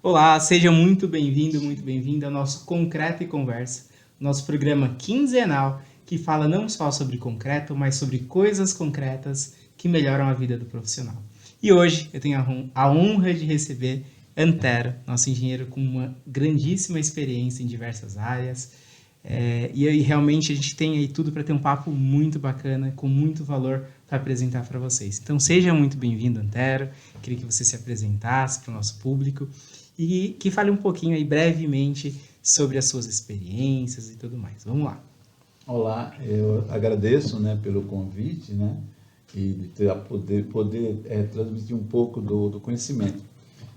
Olá, seja muito bem-vindo ao nosso Concreto e Conversa, nosso programa quinzenal que fala não só sobre concreto, mas sobre coisas concretas que melhoram a vida do profissional. E hoje eu tenho a honra de receber Antero, nosso engenheiro com uma grandíssima experiência em diversas áreas. E aí realmente a gente tem aí tudo para ter um papo muito bacana, com muito valor para apresentar para vocês. Então seja muito bem-vindo, Antero. Queria que você se apresentasse para o nosso público e que fale um pouquinho aí brevemente sobre as suas experiências e tudo mais. Vamos lá. Olá, eu agradeço, né, pelo convite, né, e de poder transmitir um pouco do conhecimento.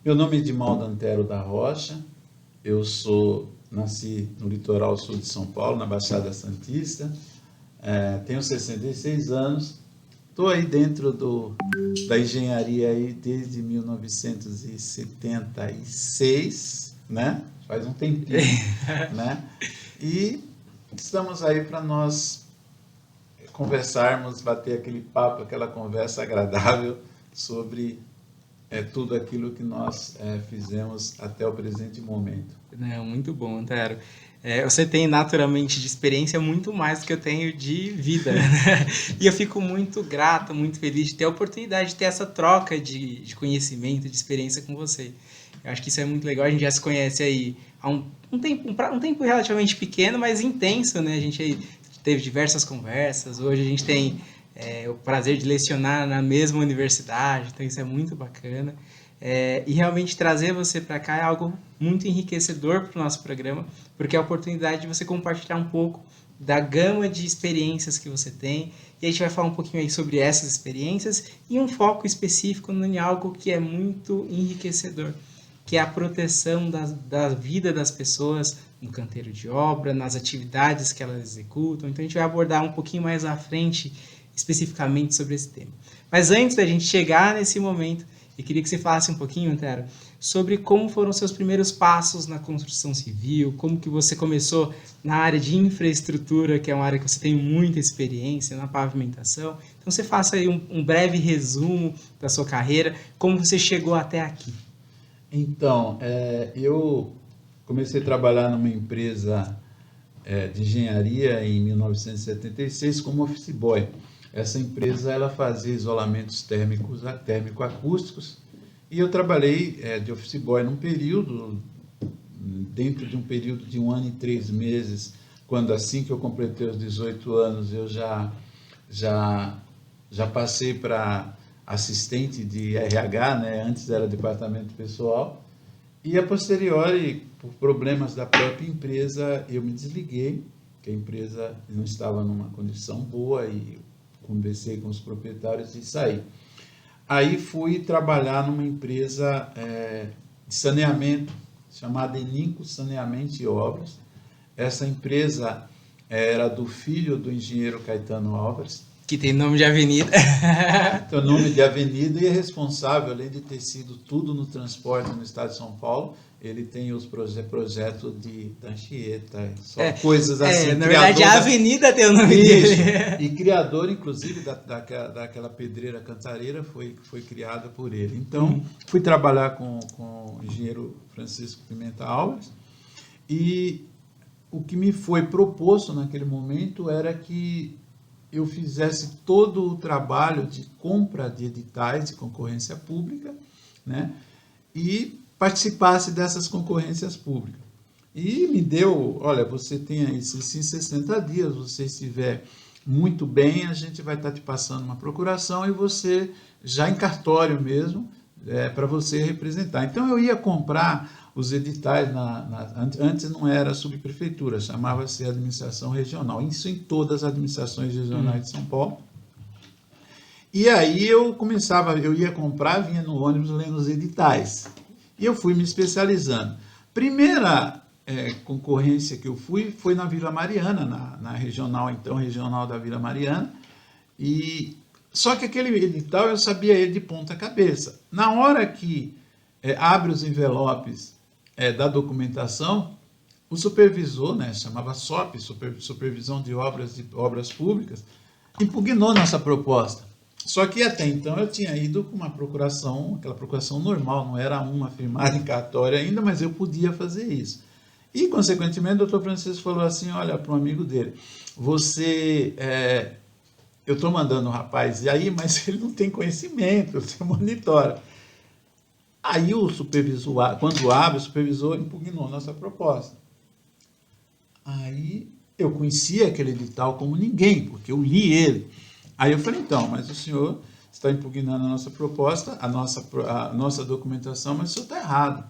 Meu nome é Edmaldo Antero da Rocha, nasci no litoral sul de São Paulo, na Baixada Santista, tenho 66 anos, estou aí dentro da engenharia aí desde 1976, né, faz um tempinho, né, e estamos aí para nós conversarmos, bater aquele papo, aquela conversa agradável sobre tudo aquilo que nós fizemos até o presente momento. Não, muito bom, Antero. Você tem naturalmente de experiência muito mais do que eu tenho de vida, né? E eu fico muito grato, muito feliz de ter a oportunidade de ter essa troca de conhecimento, de experiência com você. Eu acho que isso é muito legal, a gente já se conhece aí há um tempo relativamente pequeno, mas intenso, né? A gente aí teve diversas conversas, hoje a gente tem o prazer de lecionar na mesma universidade, então isso é muito bacana. E realmente trazer você para cá é algo muito enriquecedor para o nosso programa, porque é a oportunidade de você compartilhar um pouco da gama de experiências que você tem, e a gente vai falar um pouquinho aí sobre essas experiências e um foco específico em algo que é muito enriquecedor, que é a proteção da vida das pessoas no canteiro de obra, nas atividades que elas executam. Então a gente vai abordar um pouquinho mais à frente especificamente sobre esse tema. Mas antes da gente chegar nesse momento, eu queria que você falasse um pouquinho, Antero, sobre como foram os seus primeiros passos na construção civil, como que você começou na área de infraestrutura, que é uma área que você tem muita experiência, na pavimentação. Então você faça aí um breve resumo da sua carreira, como você chegou até aqui. Então, eu comecei a trabalhar numa empresa de engenharia em 1976 como office boy. Essa empresa ela fazia isolamentos térmico-acústicos e eu trabalhei de office boy num período, dentro de um período de 1 ano e 3 meses, quando assim que eu completei os 18 anos eu já passei para assistente de RH, né? Antes era departamento pessoal, e a posteriori, por problemas da própria empresa, eu me desliguei, que a empresa não estava numa condição boa e conversei com os proprietários e saí. Aí fui trabalhar numa empresa de saneamento, chamada Eninco Saneamento e Obras. Essa empresa era do filho do engenheiro Caetano Álvares, Que tem nome de avenida. tem o nome de avenida e é responsável, além de ter sido tudo no transporte no estado de São Paulo, ele tem os projetos de Anchieta, só coisas assim. Na verdade, a avenida tem o nome Isso. dele. E criador, inclusive, daquela pedreira cantareira foi criada por ele. Então, fui trabalhar com o engenheiro Francisco Pimenta Alves e o que me foi proposto naquele momento era que eu fizesse todo o trabalho de compra de editais de concorrência pública, né, e participasse dessas concorrências públicas. E me deu, olha, você tem aí 60 dias, você estiver muito bem, a gente vai estar te passando uma procuração e você, já em cartório mesmo, para você representar. Então eu ia comprar os editais, antes não era subprefeitura, chamava-se administração regional, isso em todas as administrações regionais de São Paulo. E aí eu ia comprar, vinha no ônibus lendo os editais. E eu fui me especializando. Primeira concorrência que eu fui foi na Vila Mariana, na regional, então regional da Vila Mariana. E só que aquele edital eu sabia ele de ponta cabeça. Na hora que abre os envelopes da documentação, o supervisor, né, chamava SOP, Supervisão de Obras Públicas, impugnou nossa proposta. Só que até então eu tinha ido com uma procuração, aquela procuração normal, não era uma firmada em cartório ainda, mas eu podia fazer isso. E, consequentemente, o doutor Francisco falou assim, olha, para um amigo dele, eu estou mandando um rapaz aí, mas ele não tem conhecimento, você monitora. Aí o supervisor, quando abre, o supervisor impugnou nossa proposta. Aí eu conhecia aquele edital como ninguém, porque eu li ele. Aí eu falei, então, mas o senhor está impugnando a nossa proposta, a nossa documentação, mas o senhor está errado.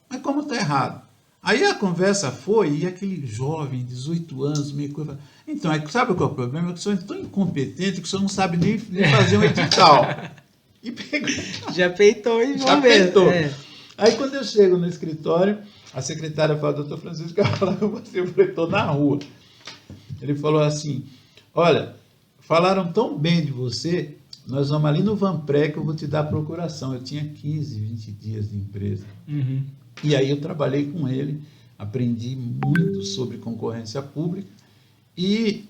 Mas como está errado? Aí a conversa foi, e aquele jovem, 18 anos, meio coisa. Então, sabe qual é o problema? É que o senhor é tão incompetente que o senhor não sabe nem fazer um edital. E pegou. Já peitou e Já peitou. Aí quando eu chego no escritório, a secretária fala, doutor Francisco, quer falar com você, eu falei, estou na rua. Ele falou assim, olha, falaram tão bem de você, nós vamos ali no Vanpré que eu vou te dar a procuração. Eu tinha 15, 20 dias de empresa. Uhum. E aí eu trabalhei com ele, aprendi muito sobre concorrência pública e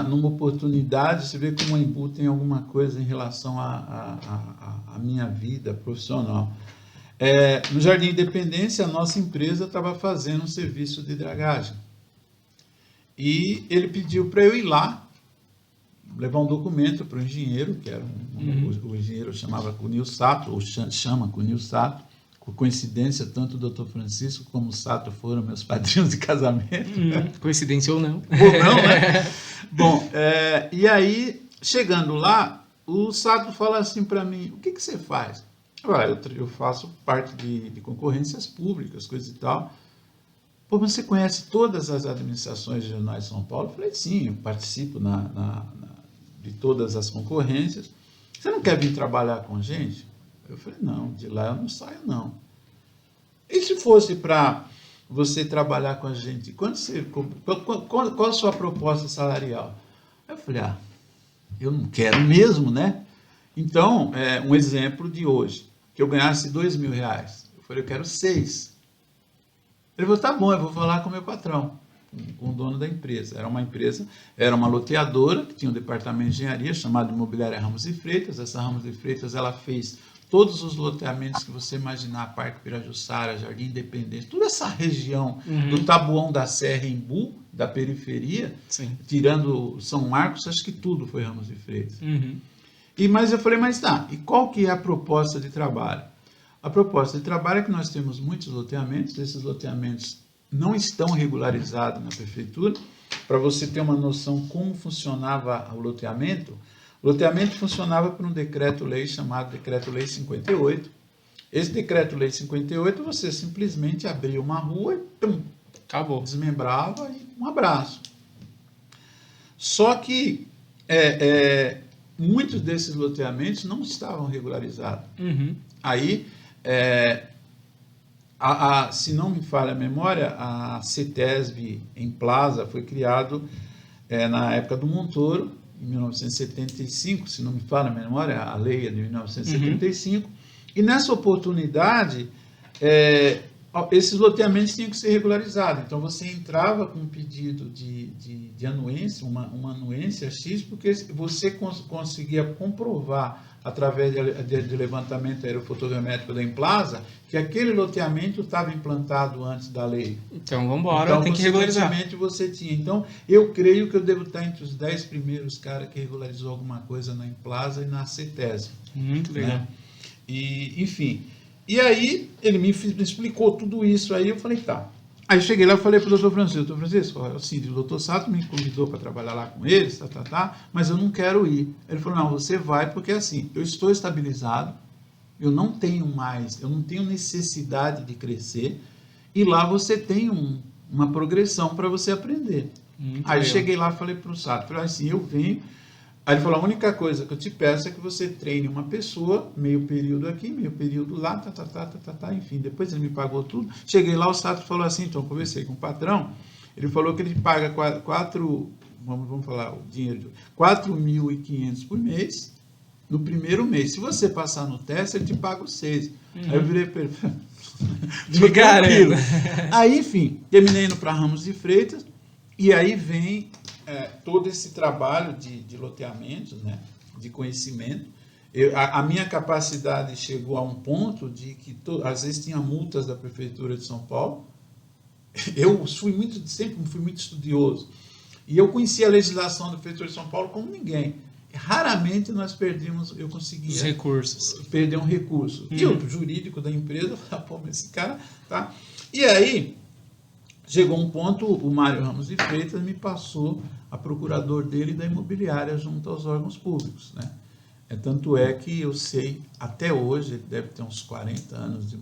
numa oportunidade, você vê como o Embu tem alguma coisa em relação à minha vida profissional. No Jardim Independência, a nossa empresa estava fazendo um serviço de dragagem. E ele pediu para eu ir lá, levar um documento para o engenheiro, que era o engenheiro chamava Cunil Sato, ou chama Cunil Sato. Por coincidência, tanto o doutor Francisco como o Sato foram meus padrinhos de casamento. Coincidência ou não. Ou não, né? Bom, e aí, chegando lá, o Sato fala assim para mim, o que você faz? Eu faço parte de concorrências públicas, coisa e tal. Pô, você conhece todas as administrações regionais de São Paulo? Eu falei, sim, eu participo de todas as concorrências. Você não quer vir trabalhar com a gente? Eu falei, não, de lá eu não saio, não. E se fosse para você trabalhar com a gente, qual a sua proposta salarial? Eu falei, eu não quero mesmo, né? Então, um exemplo de hoje, que eu ganhasse R$2.000. Eu falei, eu quero 6. Ele falou, tá bom, eu vou falar com o meu patrão, com o dono da empresa. Era uma loteadora, que tinha um departamento de engenharia, chamado Imobiliária Ramos e Freitas. Essa Ramos e Freitas, ela fez todos os loteamentos que você imaginar, Parque Pirajussara, Jardim Independência, toda essa região do Taboão da Serra, Embu, da periferia, sim, tirando São Marcos, acho que tudo foi Ramos e Freitas. Mas eu falei, e qual que é a proposta de trabalho? A proposta de trabalho é que nós temos muitos loteamentos, esses loteamentos não estão regularizados na prefeitura. Para você ter uma noção como funcionava o loteamento funcionava por um decreto-lei chamado Decreto-Lei 58. Esse Decreto-Lei 58, você simplesmente abria uma rua e acabou, desmembrava e um abraço. Só que muitos desses loteamentos não estavam regularizados. Aí, se não me falha a memória, a CETESB em Plaza foi criado na época do Montoro, em 1975, se não me falha a memória, a lei é de 1975, e nessa oportunidade, esses loteamentos tinham que ser regularizados. Então, você entrava com um pedido de anuência, uma anuência X, porque você conseguia comprovar, através de levantamento aerofotogramétrico da Emplaza, que aquele loteamento estava implantado antes da lei. Então, vamos embora, tem que regularizar. Você tinha. Então, eu creio que eu devo estar entre os 10 primeiros caras que regularizou alguma coisa na Emplaza e na CETESB. Muito legal. Né? E, enfim, e aí ele me explicou tudo isso, aí eu falei, tá. Aí eu cheguei lá e falei para o doutor Francisco, assim, o doutor Sato me convidou para trabalhar lá com eles, mas eu não quero ir. Ele falou, não, você vai porque assim, eu estou estabilizado, eu não tenho necessidade de crescer, e lá você tem uma progressão para você aprender. Aí eu cheguei lá e falei para o Sato, falei assim, eu venho. Aí ele falou, a única coisa que eu te peço é que você treine uma pessoa, meio período aqui, meio período lá, enfim, depois ele me pagou tudo. Cheguei lá, o Sato falou assim, então eu conversei com o patrão, ele falou que ele paga vamos falar o dinheiro, 4.500 por mês, no primeiro mês. Se você passar no teste, ele te paga os 6. Aí eu virei para ele, aí, enfim, terminei indo para Ramos de Freitas, e aí vem todo esse trabalho de loteamentos, né, de conhecimento, A minha capacidade chegou a um ponto de que, às vezes, tinha multas da Prefeitura de São Paulo. Eu sempre fui muito estudioso. E eu conhecia a legislação da Prefeitura de São Paulo como ninguém. Raramente eu conseguia os recursos. Perder um recurso. E o jurídico da empresa falava, pô, mas esse cara... Tá? E aí, chegou um ponto, o Mário Ramos de Freitas me passou a procurador dele da imobiliária junto aos órgãos públicos, né? Tanto é que eu sei, até hoje, ele deve ter uns 40 anos,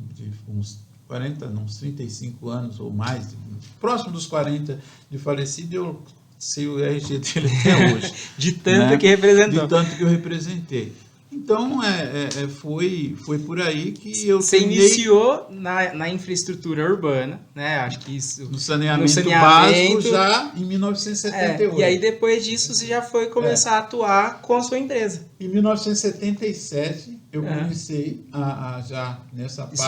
uns 35 anos ou mais, próximo dos 40 de falecido, eu sei o RG dele até hoje. De tanto, né? Que representou. De tanto que eu representei. Então, foi por aí que eu Você iniciou na infraestrutura urbana, né? Acho que isso... No saneamento básico já em 1978. E aí, depois disso, você já foi começar a atuar com a sua empresa. Em 1977, eu comecei a já nessa parte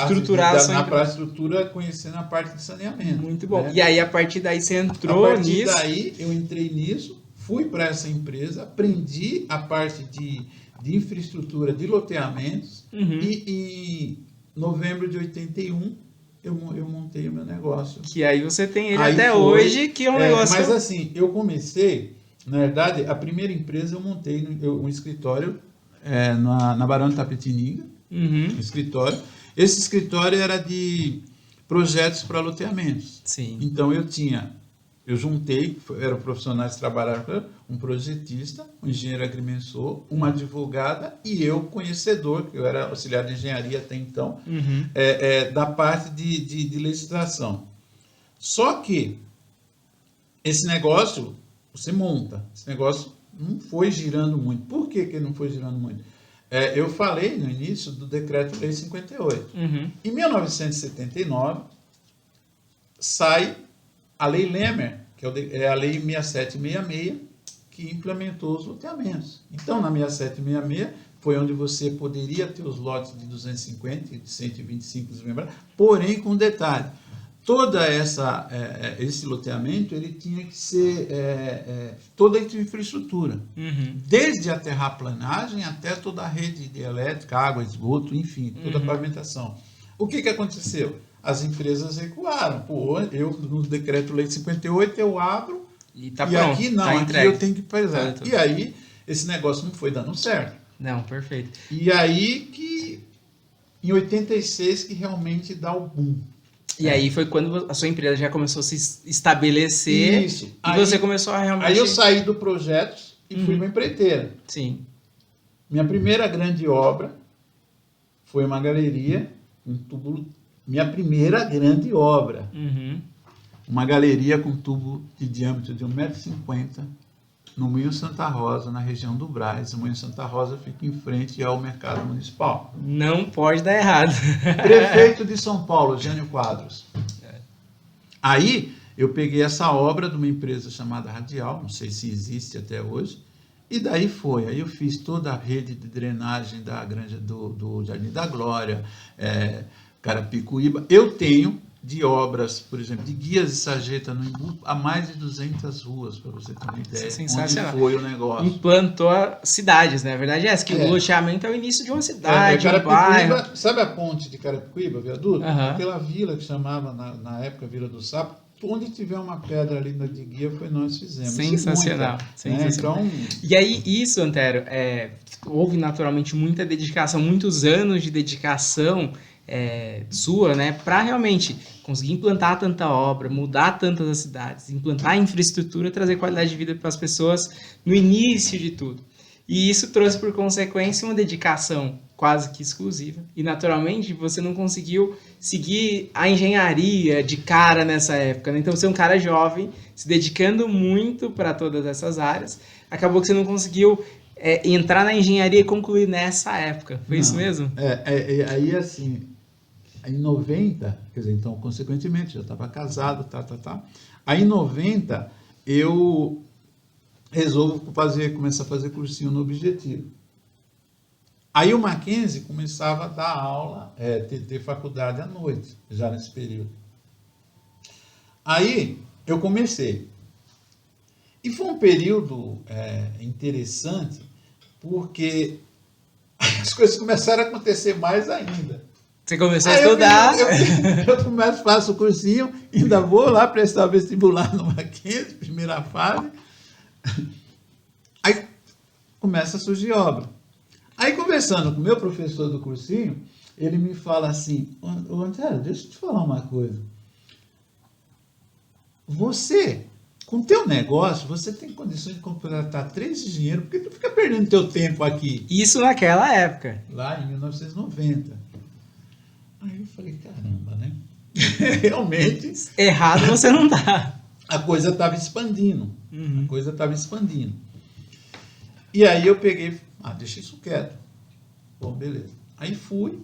na estrutura, conhecendo a parte de saneamento. Muito bom. Né? E aí, a partir daí, você entrou nisso? A partir daí, eu entrei nisso, fui para essa empresa, aprendi a parte de infraestrutura de loteamentos e em novembro de 81 eu montei o meu negócio. Que aí você tem ele até hoje, que é um negócio... Mas assim, eu comecei, na verdade, a primeira empresa eu montei um escritório na Barão de Tapetininga, um escritório. Esse escritório era de projetos para loteamentos. Sim. Então eu juntei, eram profissionais que trabalhavam, um projetista, um engenheiro agrimensor, uma advogada e eu, conhecedor, que eu era auxiliar de engenharia até então, da parte de legislação. Só que esse negócio, você monta, esse negócio não foi girando muito. Por que ele não foi girando muito? Eu falei no início do Decreto-Lei 58. Em 1979, sai a Lei Lemmer, que é a Lei 6766, que implementou os loteamentos. Então, na 6766, foi onde você poderia ter os lotes de 250 e de 125, porém, com detalhe, toda esse loteamento, ele tinha que ser toda a infraestrutura, desde a terraplanagem até toda a rede de elétrica, água, esgoto, enfim, toda a pavimentação. O que aconteceu? As empresas recuaram. Pô, eu, no Decreto-Lei 58, eu abro e pronto, aqui não, aqui eu tenho que pesar. E aí, esse negócio não foi dando certo. Não, perfeito. E aí em 86, que realmente dá o boom. E aí foi quando a sua empresa já começou a se estabelecer. Isso. E aí, você começou a realmente... Aí eu saí do projeto e fui para a empreiteira. Sim. Minha primeira grande obra foi uma galeria, um tubo... Minha primeira grande obra. Uma galeria com tubo de diâmetro de 1,50 m no Moinho Santa Rosa, na região do Brás. O Moinho Santa Rosa fica em frente ao mercado municipal. Não pode dar errado. Prefeito de São Paulo, Jânio Quadros. Aí eu peguei essa obra de uma empresa chamada Radial, não sei se existe até hoje, e daí foi. Aí eu fiz toda a rede de drenagem da Granja do Jardim da Glória, Carapicuíba. Eu tenho de obras, por exemplo, de guias de sarjeta no Embu, a mais de 200 ruas, para você ter uma ideia. Sensacional. Onde foi o negócio. Implantou cidades, né? A verdade é essa, que o loteamento é o início de uma cidade, um bairro. Sabe a ponte de Carapicuíba, viaduto? Aquela vila que chamava, na época, Vila do Sapo, onde tiver uma pedra ali de guia, foi nós fizemos. Sensacional. Sensacional. Então... E aí, isso, Antero, houve naturalmente muita dedicação, muitos anos de dedicação sua, né, para realmente conseguir implantar tanta obra, mudar tantas as cidades, implantar a infraestrutura, trazer qualidade de vida para as pessoas no início de tudo. E isso trouxe por consequência uma dedicação quase que exclusiva. E naturalmente você não conseguiu seguir a engenharia de cara nessa época, né? Então você é um cara jovem, se dedicando muito para todas essas áreas, acabou que você não conseguiu entrar na engenharia e concluir nessa época. Foi isso mesmo? Aí assim, em 90, quer dizer, então, consequentemente, já estava casado, Aí em 90, eu resolvo começar a fazer cursinho no Objetivo. Aí o Mackenzie começava a dar aula, ter faculdade à noite, já nesse período. Aí eu comecei. E foi um período interessante, porque as coisas começaram a acontecer mais ainda. Você começou a Aí estudar. eu começo, faço o cursinho, ainda vou lá prestar o vestibular no Mackenzie, primeira fase. Aí começa a surgir obra. Aí, conversando com o meu professor do cursinho, ele me fala assim, ô Antero, deixa eu te falar uma coisa. Você, com o teu negócio, você tem condições de contratar 3 engenheiros, porque tu fica perdendo teu tempo aqui. Isso naquela época. Lá em 1990. Aí eu falei, caramba, né? Realmente, Errado você não tá. a coisa estava expandindo. Uhum. A coisa estava expandindo. E aí eu peguei, deixa isso quieto. Bom, beleza. Aí fui,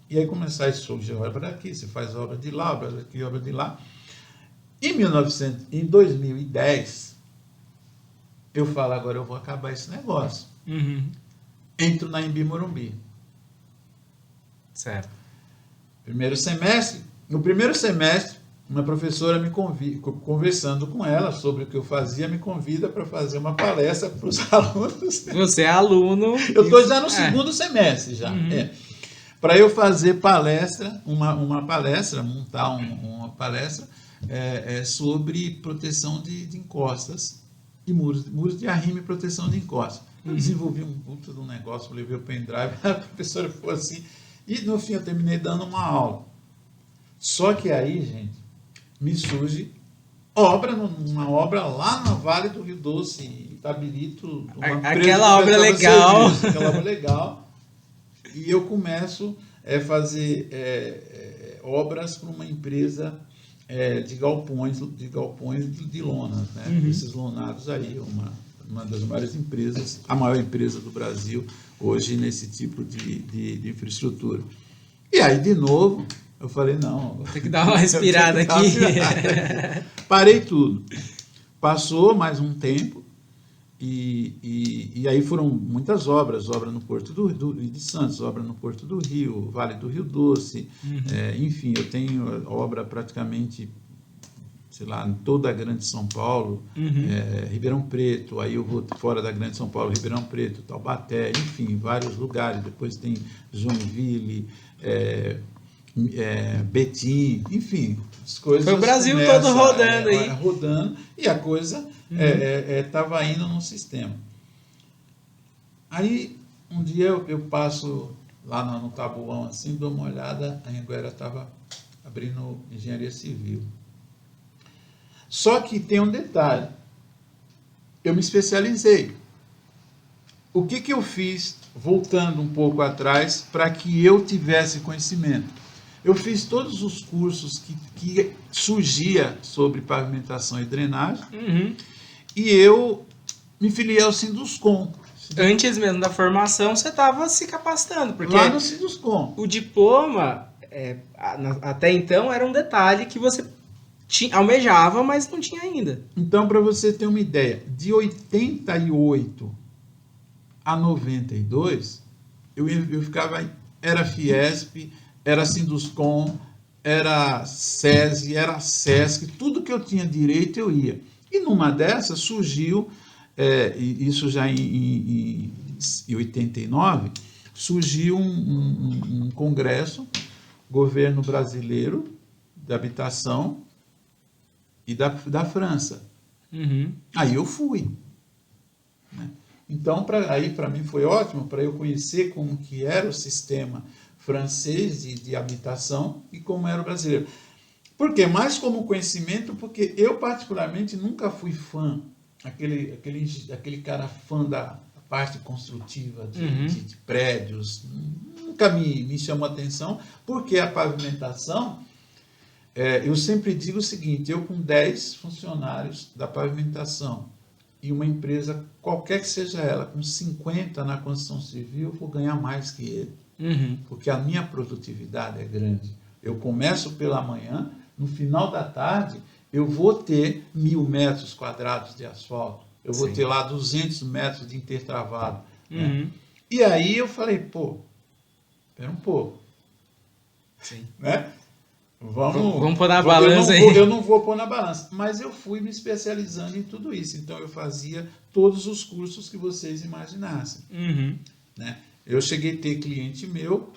e aí começar a surgir obra daqui, você faz obra de lá, obra daqui, obra de lá. Em 2010, eu falo, agora eu vou acabar esse negócio. Uhum. Entro na Embi Morumbi. Certo. No primeiro semestre, uma professora me convida, conversando com ela sobre o que eu fazia, me convida para fazer uma palestra para os alunos. Você é aluno. Eu estou já no segundo semestre já. Uhum. Para eu fazer palestra, uma palestra, montar uma palestra sobre proteção de encostas e muros de arrime e proteção de encostas. Eu desenvolvi um puto de um negócio, levei o pendrive, a professora ficou assim, e no fim eu terminei dando uma aula. Só que aí, gente, me surge uma obra lá no Vale do Rio Doce, Itabirito. Aquela obra legal. Aquela obra legal. E eu começo a fazer obras para uma empresa de galpões de lonas, né? Uhum. Esses lonados aí, uma das maiores empresas, a maior empresa do Brasil hoje nesse tipo de infraestrutura. E aí, de novo, eu falei, não... Tem que dar uma respirada aqui. Parei tudo. Passou mais um tempo e aí foram muitas obras. Obra no Porto de Santos, obra no Porto do Rio, Vale do Rio Doce. Uhum. Enfim, eu tenho obra praticamente, sei lá, em toda a Grande São Paulo, Ribeirão Preto, aí eu vou fora da Grande São Paulo, Ribeirão Preto, Taubaté, enfim, vários lugares. Depois tem Joinville, Betim, enfim, as coisas. Foi o Brasil todo rodando aí. Rodando, e a coisa estava indo no sistema. Aí, um dia eu passo lá no Tabuão, assim, dou uma olhada, a Anhanguera estava abrindo engenharia civil. Só que tem um detalhe, eu me especializei. O que eu fiz, voltando um pouco atrás, para que eu tivesse conhecimento? Eu fiz todos os cursos que surgia sobre pavimentação e drenagem, e eu me filiei ao Sinduscom. Antes mesmo da formação, você estava se capacitando, porque lá no Sinduscom. O diploma, até então, era um detalhe que você almejava, mas não tinha ainda. Então, para você ter uma ideia, de 88 a 92, eu ficava, era Fiesp, era Sinduscom, era SESI, era SESC, tudo que eu tinha direito eu ia. E numa dessas surgiu, isso já em 89, surgiu um congresso, governo brasileiro de habitação e da França. Uhum. Aí eu fui. Né? Então, aí para mim foi ótimo, para eu conhecer como que era o sistema francês de habitação e como era o brasileiro. Por quê? Mais como conhecimento, porque eu particularmente nunca fui fã, aquele cara fã da parte construtiva de prédios, nunca me chamou a atenção, porque a pavimentação, eu sempre digo o seguinte, eu com 10 funcionários da pavimentação e uma empresa, qualquer que seja ela, com 50 na construção civil, eu vou ganhar mais que ele. Porque a minha produtividade é grande. Eu começo pela manhã, no final da tarde, eu vou ter 1.000 metros quadrados de asfalto. Eu vou ter lá 200 metros de intertravado. Né? E aí eu falei, espera um pouco. Sim. Né? Vamos pôr na balança aí. Eu não vou pôr na balança. Mas eu fui me especializando em tudo isso. Então eu fazia todos os cursos que vocês imaginassem. Né? Eu cheguei a ter cliente meu,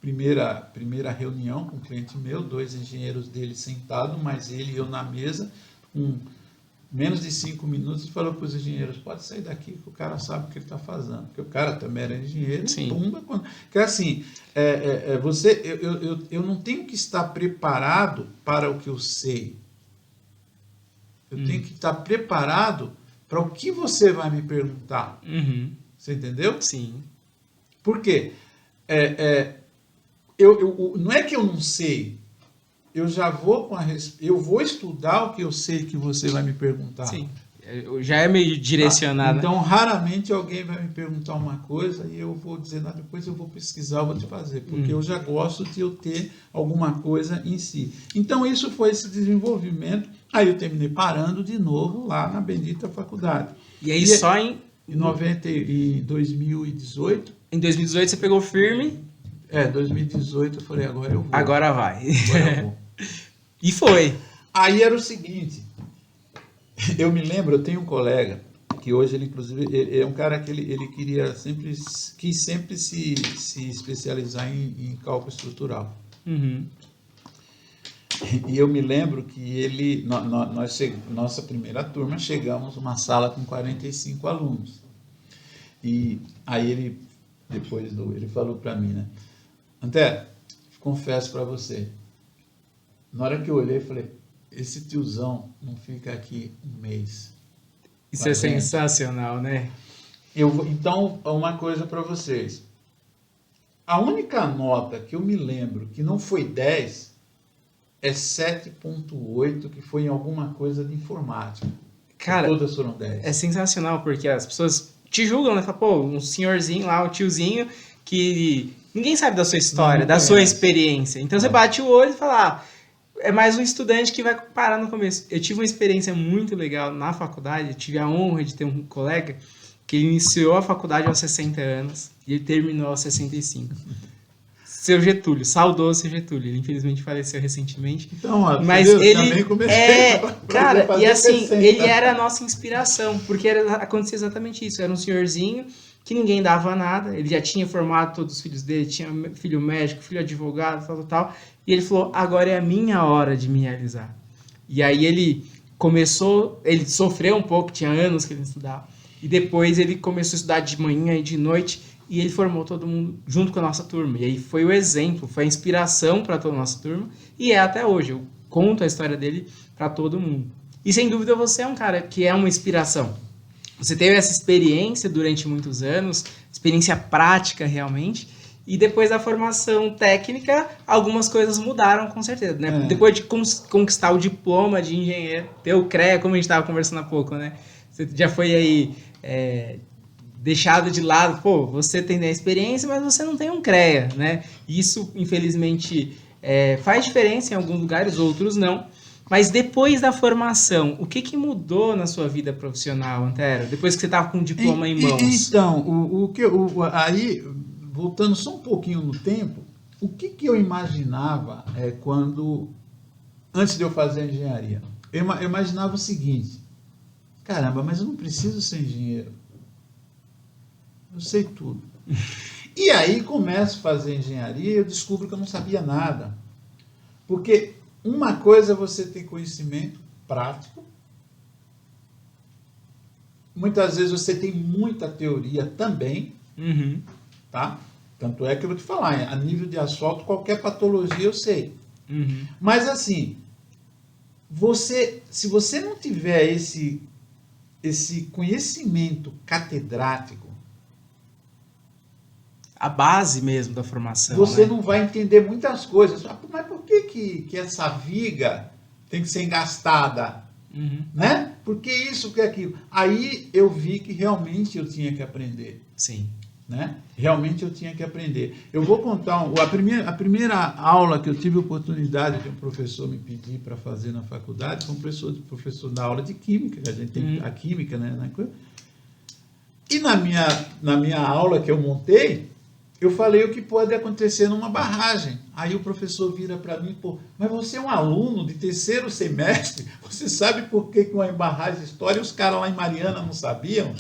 primeira reunião com um cliente meu, 2 engenheiros dele sentados, mais ele e eu na mesa, com menos de 5 minutos, ele falou para os engenheiros, pode sair daqui que o cara sabe o que ele está fazendo. Porque o cara também era engenheiro, Sim. pumba. Porque assim, eu não tenho que estar preparado para o que eu sei. Eu tenho que estar preparado para o que você vai me perguntar. Uhum. Você entendeu? Sim. Por quê? Não é que eu não sei. Eu já vou eu vou estudar o que eu sei que você vai me perguntar. Sim. Já é meio direcionado. Então, raramente alguém vai me perguntar uma coisa e eu vou dizer, não, depois eu vou pesquisar, eu vou te fazer, porque eu já gosto de eu ter alguma coisa em si. Então, isso foi esse desenvolvimento. Aí eu terminei parando de novo lá na bendita faculdade. E aí só em 2018. Em 2018 você pegou firme. 2018 eu falei, agora eu vou. Agora vai. Agora eu vou. E foi. Aí era o seguinte, eu me lembro, eu tenho um colega, que hoje ele inclusive, ele é um cara que ele quis sempre se especializar em cálculo estrutural. Uhum. E eu me lembro que nossa primeira turma, chegamos numa sala com 45 alunos. E aí ele falou para mim, né? André, confesso para você, na hora que eu olhei, eu falei, esse tiozão não fica aqui um mês. Isso é sensacional, né? Então, uma coisa para vocês. A única nota que eu me lembro que não foi 10 é 7.8, que foi em alguma coisa de informática. Cara, todas foram 10. É sensacional, porque as pessoas te julgam, né? Fala, pô, um senhorzinho lá, um tiozinho, que ninguém sabe da sua história, da sua experiência. Então você bate o olho e fala, é mais um estudante que vai parar no começo. Eu tive uma experiência muito legal na faculdade, eu tive a honra de ter um colega que iniciou a faculdade aos 60 anos e ele terminou aos 65. Seu Getúlio, saudoso seu Getúlio, ele infelizmente faleceu recentemente. Então, mas ele também comecei cara, e assim, 60. ele era a nossa inspiração, porque acontecia exatamente isso, era um senhorzinho que ninguém dava nada, ele já tinha formado todos os filhos dele, tinha filho médico, filho advogado, tal, e ele falou, agora é a minha hora de me realizar. E aí ele sofreu um pouco, tinha anos que ele estudava, e depois ele começou a estudar de manhã e de noite, e ele formou todo mundo junto com a nossa turma. E aí foi o exemplo, foi a inspiração para toda a nossa turma. E é até hoje. Eu conto a história dele para todo mundo. E sem dúvida você é um cara que é uma inspiração. Você teve essa experiência durante muitos anos, experiência prática realmente. E depois da formação técnica, algumas coisas mudaram com certeza. Né? Depois de conquistar o diploma de engenheiro, ter o CREA, como a gente estava conversando há pouco, né? Você já foi aí... deixado de lado, pô, você tem a experiência, mas você não tem um CREA, né? Isso, infelizmente, faz diferença em alguns lugares, outros não. Mas depois da formação, o que mudou na sua vida profissional, Antero? Depois que você estava com o diploma em mãos? Então, aí, voltando só um pouquinho no tempo, o que eu imaginava antes de eu fazer a engenharia? Eu imaginava o seguinte, caramba, mas eu não preciso ser engenheiro. Eu sei tudo. E aí começo a fazer engenharia e eu descubro que eu não sabia nada. Porque uma coisa é você ter conhecimento prático. Muitas vezes você tem muita teoria também. Uhum. Tá? Tanto é que eu vou te falar, a nível de asfalto, qualquer patologia eu sei. Uhum. Mas assim, se você não tiver esse conhecimento catedrático, a base mesmo da formação. Você, né? Não vai entender muitas coisas. Mas por que essa viga tem que ser engastada? Uhum. Né? Por que isso, que aquilo? Aí eu vi que realmente eu tinha que aprender. Sim. Né? Realmente eu tinha que aprender. Eu vou contar, a primeira aula que eu tive a oportunidade de um professor me pedir para fazer na faculdade, foi um professor da aula de química, que a gente tem a química, né? E na minha aula que eu montei, eu falei o que pode acontecer numa barragem. Aí o professor vira para mim, pô, mas você é um aluno de 3º semestre, você sabe por que uma barragem estoura e os caras lá em Mariana não sabiam?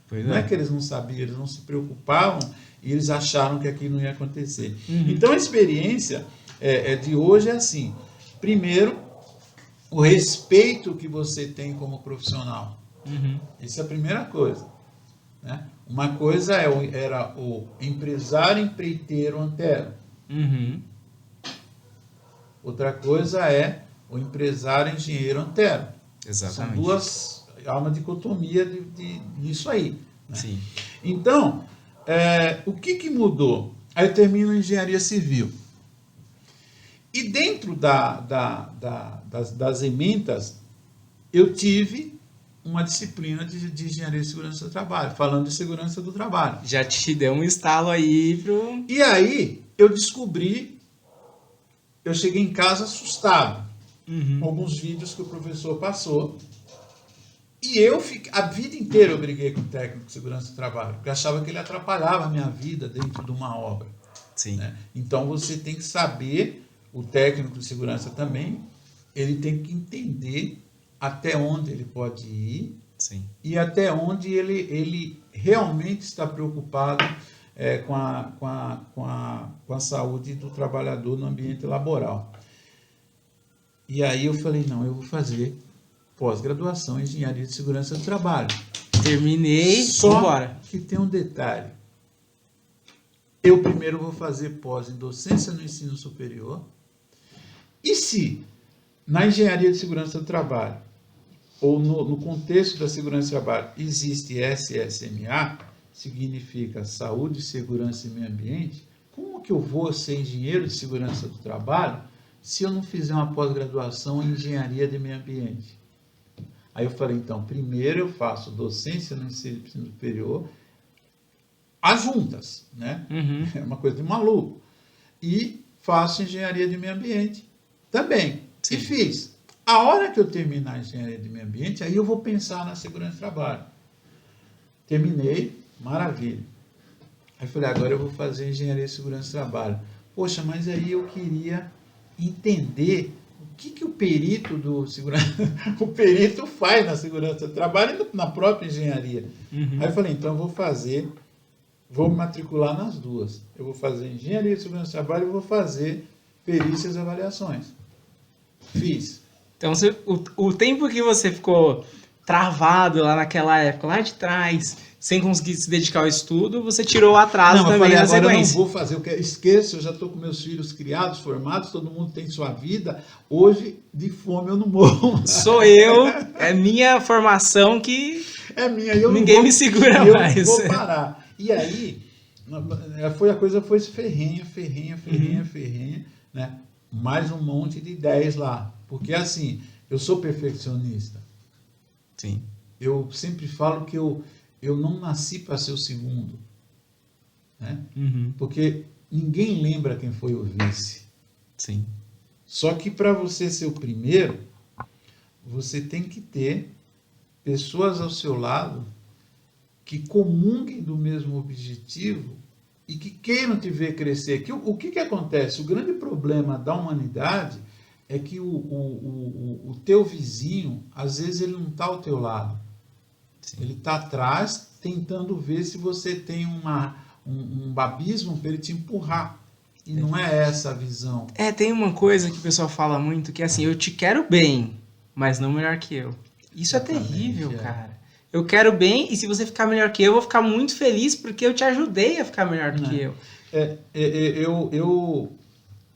Pois Não é é. que eles não sabiam, eles não se preocupavam e eles acharam que aquilo não ia acontecer. Então a experiência de hoje é assim. Primeiro, o respeito que você tem como profissional. Isso é a primeira coisa. Né? Uma coisa era o empresário empreiteiro Antero. Outra coisa é o empresário engenheiro Antero. Exatamente. São duas, há uma dicotomia disso aí. Né? Sim. Então, o que mudou? Aí eu termino engenharia civil. E dentro das ementas, eu tive uma disciplina de engenharia de segurança do trabalho, falando de segurança do trabalho. Já te deu um estalo aí pro... E aí, eu descobri, eu cheguei em casa assustado, com alguns vídeos que o professor passou, e a vida inteira eu briguei com o técnico de segurança do trabalho, porque eu achava que ele atrapalhava a minha vida dentro de uma obra. Sim. Né? Então, você tem que saber, o técnico de segurança também, ele tem que entender até onde ele pode ir. Sim. E até onde ele realmente está preocupado com a saúde do trabalhador no ambiente laboral. E aí eu falei, não, eu vou fazer pós-graduação em Engenharia de Segurança do Trabalho. Terminei, Só vambora. que tem um detalhe. Eu primeiro vou fazer pós em docência no ensino superior. E se na Engenharia de Segurança do Trabalho, ou no contexto da segurança do trabalho, existe SSMA, significa Saúde, Segurança e Meio Ambiente, como que eu vou ser engenheiro de segurança do trabalho se eu não fizer uma pós-graduação em Engenharia de Meio Ambiente? Aí eu falei, então, primeiro eu faço docência no ensino superior, as juntas, né? É uma coisa de maluco. E faço Engenharia de Meio Ambiente também. Sim. E fiz. A hora que eu terminar a engenharia de meio ambiente, aí eu vou pensar na segurança do trabalho. Terminei, maravilha. Aí falei, agora eu vou fazer engenharia de segurança do trabalho. Poxa, mas aí eu queria entender o que o perito o perito faz na segurança do trabalho e na própria engenharia. Aí eu falei, então eu vou me matricular nas duas. Eu vou fazer engenharia de segurança do trabalho e vou fazer perícias e avaliações. Fiz. Então, o tempo que você ficou travado lá naquela época, lá de trás, sem conseguir se dedicar ao estudo, você tirou o atraso também na sequência. Agora eu não vou fazer, esqueço, eu já estou com meus filhos criados, formados, todo mundo tem sua vida. Hoje, de fome, eu não morro. Sou eu, é minha formação que ninguém me segura mais. Eu vou parar. E aí, a coisa foi ferrenha, né? Mais um monte de ideias lá. Porque, assim, eu sou perfeccionista. Sim. Eu sempre falo que eu não nasci para ser o segundo. Né? Porque ninguém lembra quem foi o vice. Sim. Só que para você ser o primeiro, você tem que ter pessoas ao seu lado que comunguem do mesmo objetivo e que queiram te ver crescer. O que acontece? O grande problema da humanidade é que o teu vizinho, às vezes, ele não está ao teu lado. Sim. Ele está atrás, tentando ver se você tem um abismo para ele te empurrar. E não é essa a visão. Tem uma coisa que o pessoal fala muito, que é assim, eu te quero bem, mas não melhor que eu. Isso é terrível, cara. Eu quero bem, e se você ficar melhor que eu vou ficar muito feliz, porque eu te ajudei a ficar melhor do que eu.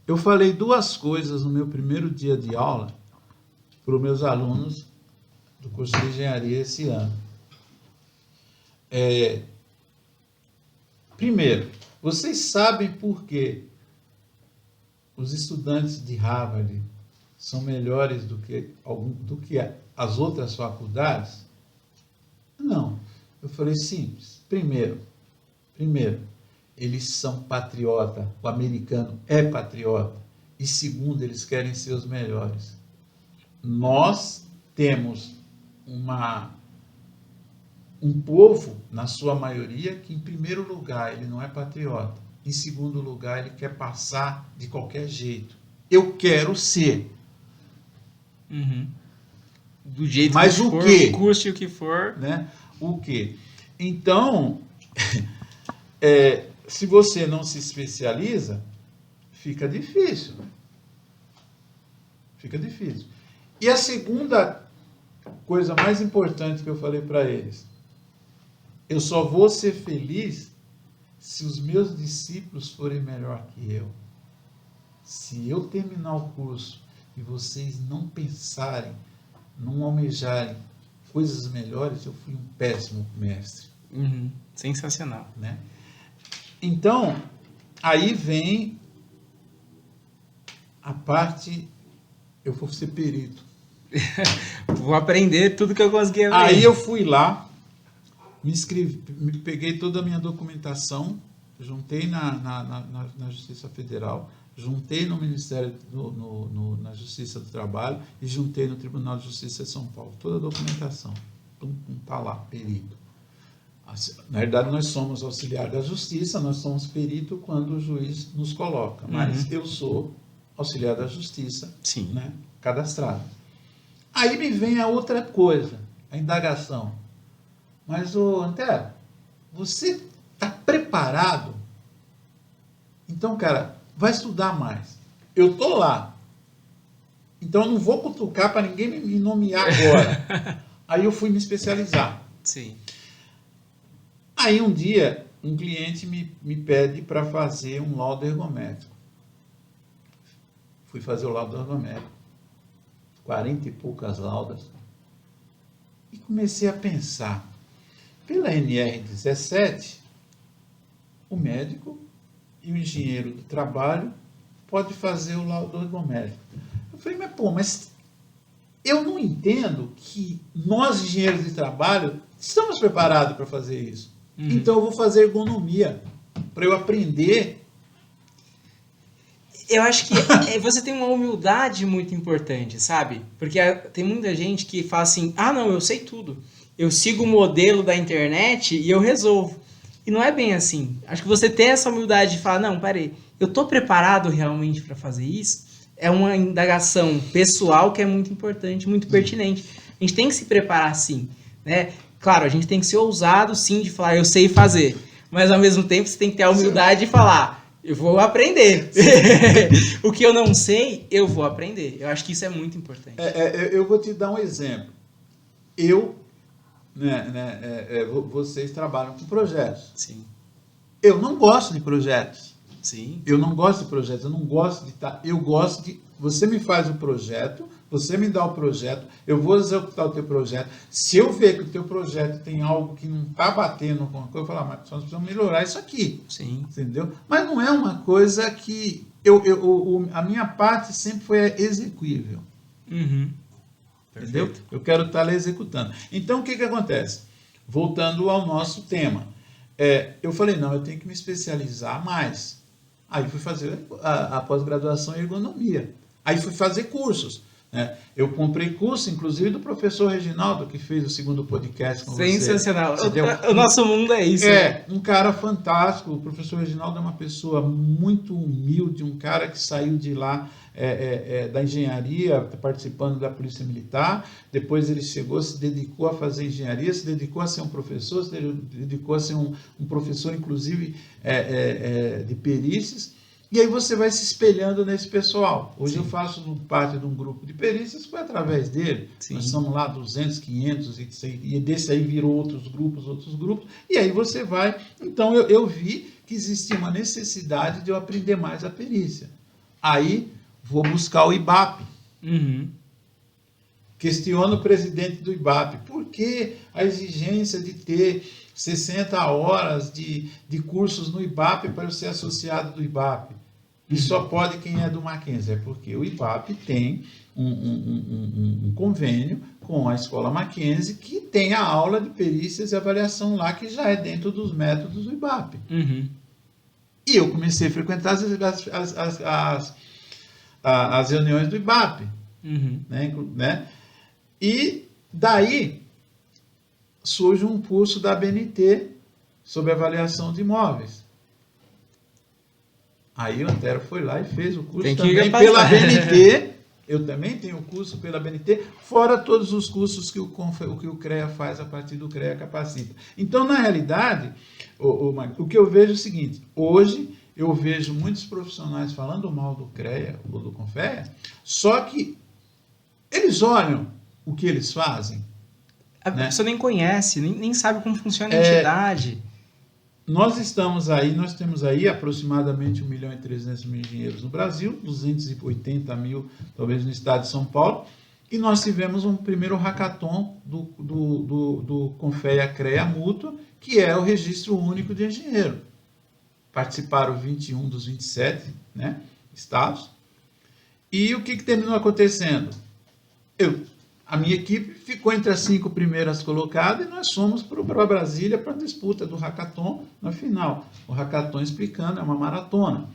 Eu falei duas coisas no meu primeiro dia de aula para os meus alunos do curso de engenharia esse ano. Primeiro, vocês sabem por que os estudantes de Harvard são melhores do que as outras faculdades? Não. Eu falei simples. Primeiro, eles são patriota. O americano é patriota. E segundo, eles querem ser os melhores. Nós temos um povo, na sua maioria, que em primeiro lugar ele não é patriota. Em segundo lugar, ele quer passar de qualquer jeito. Eu quero ser. Do jeito mas que o for, quê? custe o que for. Né? O quê? Então, se você não se especializa, fica difícil. Fica difícil. E a segunda coisa mais importante que eu falei para eles, eu só vou ser feliz se os meus discípulos forem melhor que eu. Se eu terminar o curso e vocês não pensarem, não almejarem coisas melhores, eu fui um péssimo mestre. Sensacional. Né? Então, aí vem a parte, eu vou ser perito. Vou aprender tudo que eu conseguir aprender. Aí eu fui lá, me inscrevi, peguei toda a minha documentação, juntei na Justiça Federal, juntei no Ministério, na Justiça do Trabalho e juntei no Tribunal de Justiça de São Paulo. Toda a documentação. Está lá, perito. Na verdade, nós somos auxiliar da Justiça, nós somos perito quando o juiz nos coloca, mas eu sou auxiliar da Justiça, né, cadastrado. Aí me vem a outra coisa, a indagação. Mas, Antero, você está preparado? Então, cara, vai estudar mais. Eu estou lá. Então, eu não vou cutucar para ninguém me nomear agora. Aí eu fui me especializar. Sim. Aí um dia, um cliente me pede para fazer um laudo ergométrico. Fui fazer o laudo ergométrico. 40 e poucas laudas. E comecei a pensar. Pela NR17, o médico e o engenheiro do trabalho pode fazer o laudo ergométrico. Eu falei, mas eu não entendo que nós, engenheiros de trabalho, estamos preparados para fazer isso. Então eu vou fazer ergonomia, para eu aprender. Eu acho que você tem uma humildade muito importante, sabe? Porque tem muita gente que fala assim, não, eu sei tudo. Eu sigo o modelo da internet e eu resolvo. E não é bem assim. Acho que você ter essa humildade de falar, não, peraí, eu estou preparado realmente para fazer isso? É uma indagação pessoal que é muito importante, muito pertinente. A gente tem que se preparar sim, né? Claro, a gente tem que ser ousado sim de falar, eu sei fazer. Mas ao mesmo tempo você tem que ter a humildade de falar, eu vou aprender. O que eu não sei, eu vou aprender. Eu acho que isso é muito importante. Eu vou te dar um exemplo. Vocês trabalham com projetos. Sim. Eu não gosto de projetos. Sim. Eu não gosto de projetos. Eu não gosto de estar. Eu gosto de. Você me faz o projeto, você me dá o projeto, eu vou executar o teu projeto. Se eu ver que o teu projeto tem algo que não está batendo com uma coisa, eu falo, mas nós precisamos melhorar isso aqui. Sim. Entendeu? Mas não é uma coisa que. A minha parte sempre foi execuível. Entendeu? Eu quero estar lá executando. Então, o que acontece? Voltando ao nosso tema. Eu falei, não, eu tenho que me especializar mais. Aí fui fazer a pós-graduação em ergonomia. Aí fui fazer cursos. Né? Eu comprei curso, inclusive, do professor Reginaldo, que fez o segundo podcast com você. Sensacional. O nosso mundo é isso. Um cara fantástico. O professor Reginaldo é uma pessoa muito humilde, um cara que saiu de lá da engenharia, participando da Polícia Militar. Depois ele chegou, se dedicou a fazer engenharia, se dedicou a ser um professor, se dedicou a ser um professor, inclusive, de perícias. E aí você vai se espelhando nesse pessoal. Hoje eu faço parte de um grupo de perícias, foi através dele. Sim. Nós somos lá 200, 500, e desse aí virou outros grupos, e aí você vai... Então eu vi que existia uma necessidade de eu aprender mais a perícia. Aí vou buscar o IBAP. Questiono o presidente do IBAP. Por que a exigência de ter 60 horas de cursos no IBAP para eu ser associado do IBAP? E só pode quem é do Mackenzie. É porque o IBAP tem um convênio com a Escola Mackenzie que tem a aula de perícias e avaliação lá, que já é dentro dos métodos do IBAP. E eu comecei a frequentar as reuniões do IBAP. Né? E daí surge um curso da ABNT sobre avaliação de imóveis. Aí o Antero foi lá e fez o curso também pela ABNT. eu também tenho curso pela BNT, fora todos os cursos que o CREA faz a partir do CREA Capacita. Então, na realidade, o que eu vejo é o seguinte, hoje eu vejo muitos profissionais falando mal do CREA ou do CONFEA, só que eles olham o que eles fazem. A pessoa nem conhece, nem sabe como funciona a entidade. Nós temos aí aproximadamente 1.300.000 engenheiros no Brasil, 280.000 talvez no estado de São Paulo, e nós tivemos um primeiro hackathon do CONFEA-CREA Mútua, que é o Registro Único de Engenheiro. Participaram 21 dos 27 estados. E o que terminou acontecendo? A minha equipe ficou entre as 5 primeiras colocadas e nós fomos para Brasília para a disputa do hackathon na final. O hackathon, explicando, é uma maratona.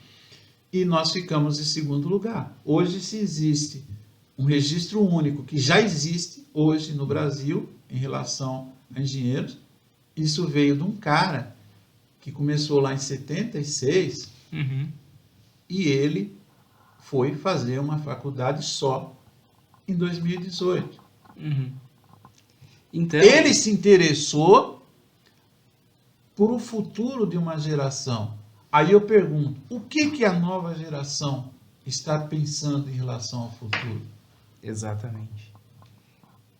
E nós ficamos em segundo lugar. Hoje, se existe um registro único, que já existe hoje no Brasil, em relação a engenheiros, isso veio de um cara que começou lá em 76, e ele foi fazer uma faculdade só em 2018. Então, ele se interessou por o futuro de uma geração. Aí eu pergunto, o que a nova geração está pensando em relação ao futuro? Exatamente.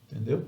Entendeu?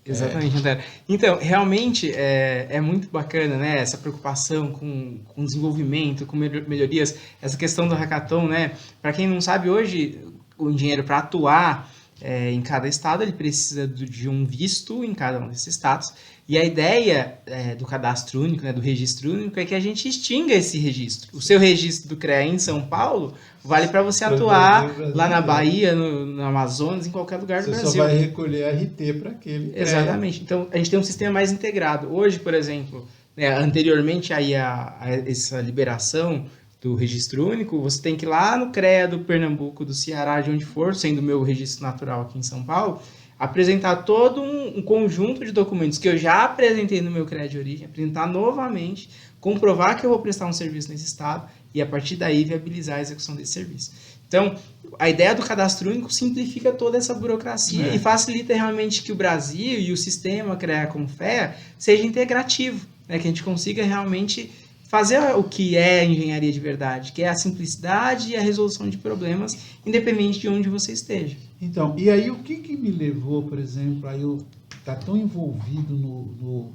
Exatamente, Antero. Então, realmente é muito bacana, né? Essa preocupação com desenvolvimento, com melhorias, essa questão do hackathon, né? Para quem não sabe, hoje o engenheiro, para atuar em cada estado, ele precisa de um visto em cada um desses estados. E a ideia do cadastro único, né, do registro único, é que a gente extinga esse registro. O seu registro do CREA em São Paulo vale para você atuar lá na Bahia, no Amazonas, em qualquer lugar do Brasil. Você só vai recolher RT para aquele CREA. Exatamente. Então, a gente tem um sistema mais integrado. Hoje, por exemplo, anteriormente aí a essa liberação do registro único, você tem que ir lá no CREA do Pernambuco, do Ceará, de onde for, sendo o meu registro natural aqui em São Paulo, apresentar todo um conjunto de documentos que eu já apresentei no meu CREA de origem, apresentar novamente, comprovar que eu vou prestar um serviço nesse estado e, a partir daí, viabilizar a execução desse serviço. Então, a ideia do cadastro único simplifica toda essa burocracia e facilita realmente que o Brasil e o sistema CREA-CONFEA seja integrativo, né? Que a gente consiga realmente fazer o que é a engenharia de verdade, que é a simplicidade e a resolução de problemas, independente de onde você esteja. Então, e aí o que me levou, por exemplo, a eu estar tão envolvido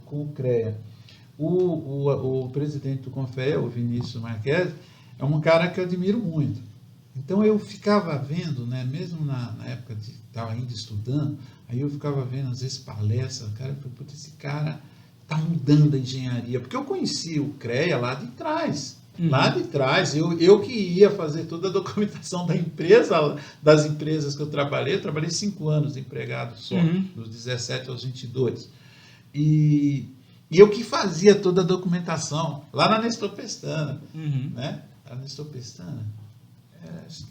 com o CREA? O presidente do CONFEA, o Vinícius Marques, é um cara que eu admiro muito. Então eu ficava vendo, né, mesmo na época de estava ainda estudando, aí eu ficava vendo às vezes palestras, cara, esse cara está mudando a engenharia, porque eu conheci o CREA lá de trás. Lá de trás, eu que ia fazer toda a documentação da empresa, das empresas que eu trabalhei 5 anos empregado só, dos 17 aos 22. E eu que fazia toda a documentação, lá na Nestor Pestana, né? A Nestor Pestana? Se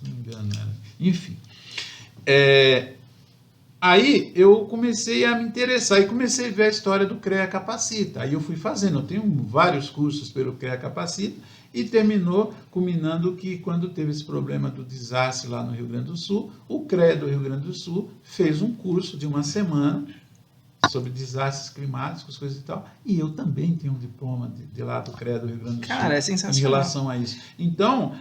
não me engano, era. Enfim. Aí eu comecei a me interessar e comecei a ver a história do CREA Capacita. Aí eu fui fazendo, eu tenho vários cursos pelo CREA Capacita e terminou culminando que quando teve esse problema do desastre lá no Rio Grande do Sul, o CREA do Rio Grande do Sul fez um curso de 1 semana sobre desastres climáticos, coisas e tal, e eu também tenho um diploma de lá do CREA do Rio Grande do Sul. Cara, é sensacional. Em relação a isso. Então,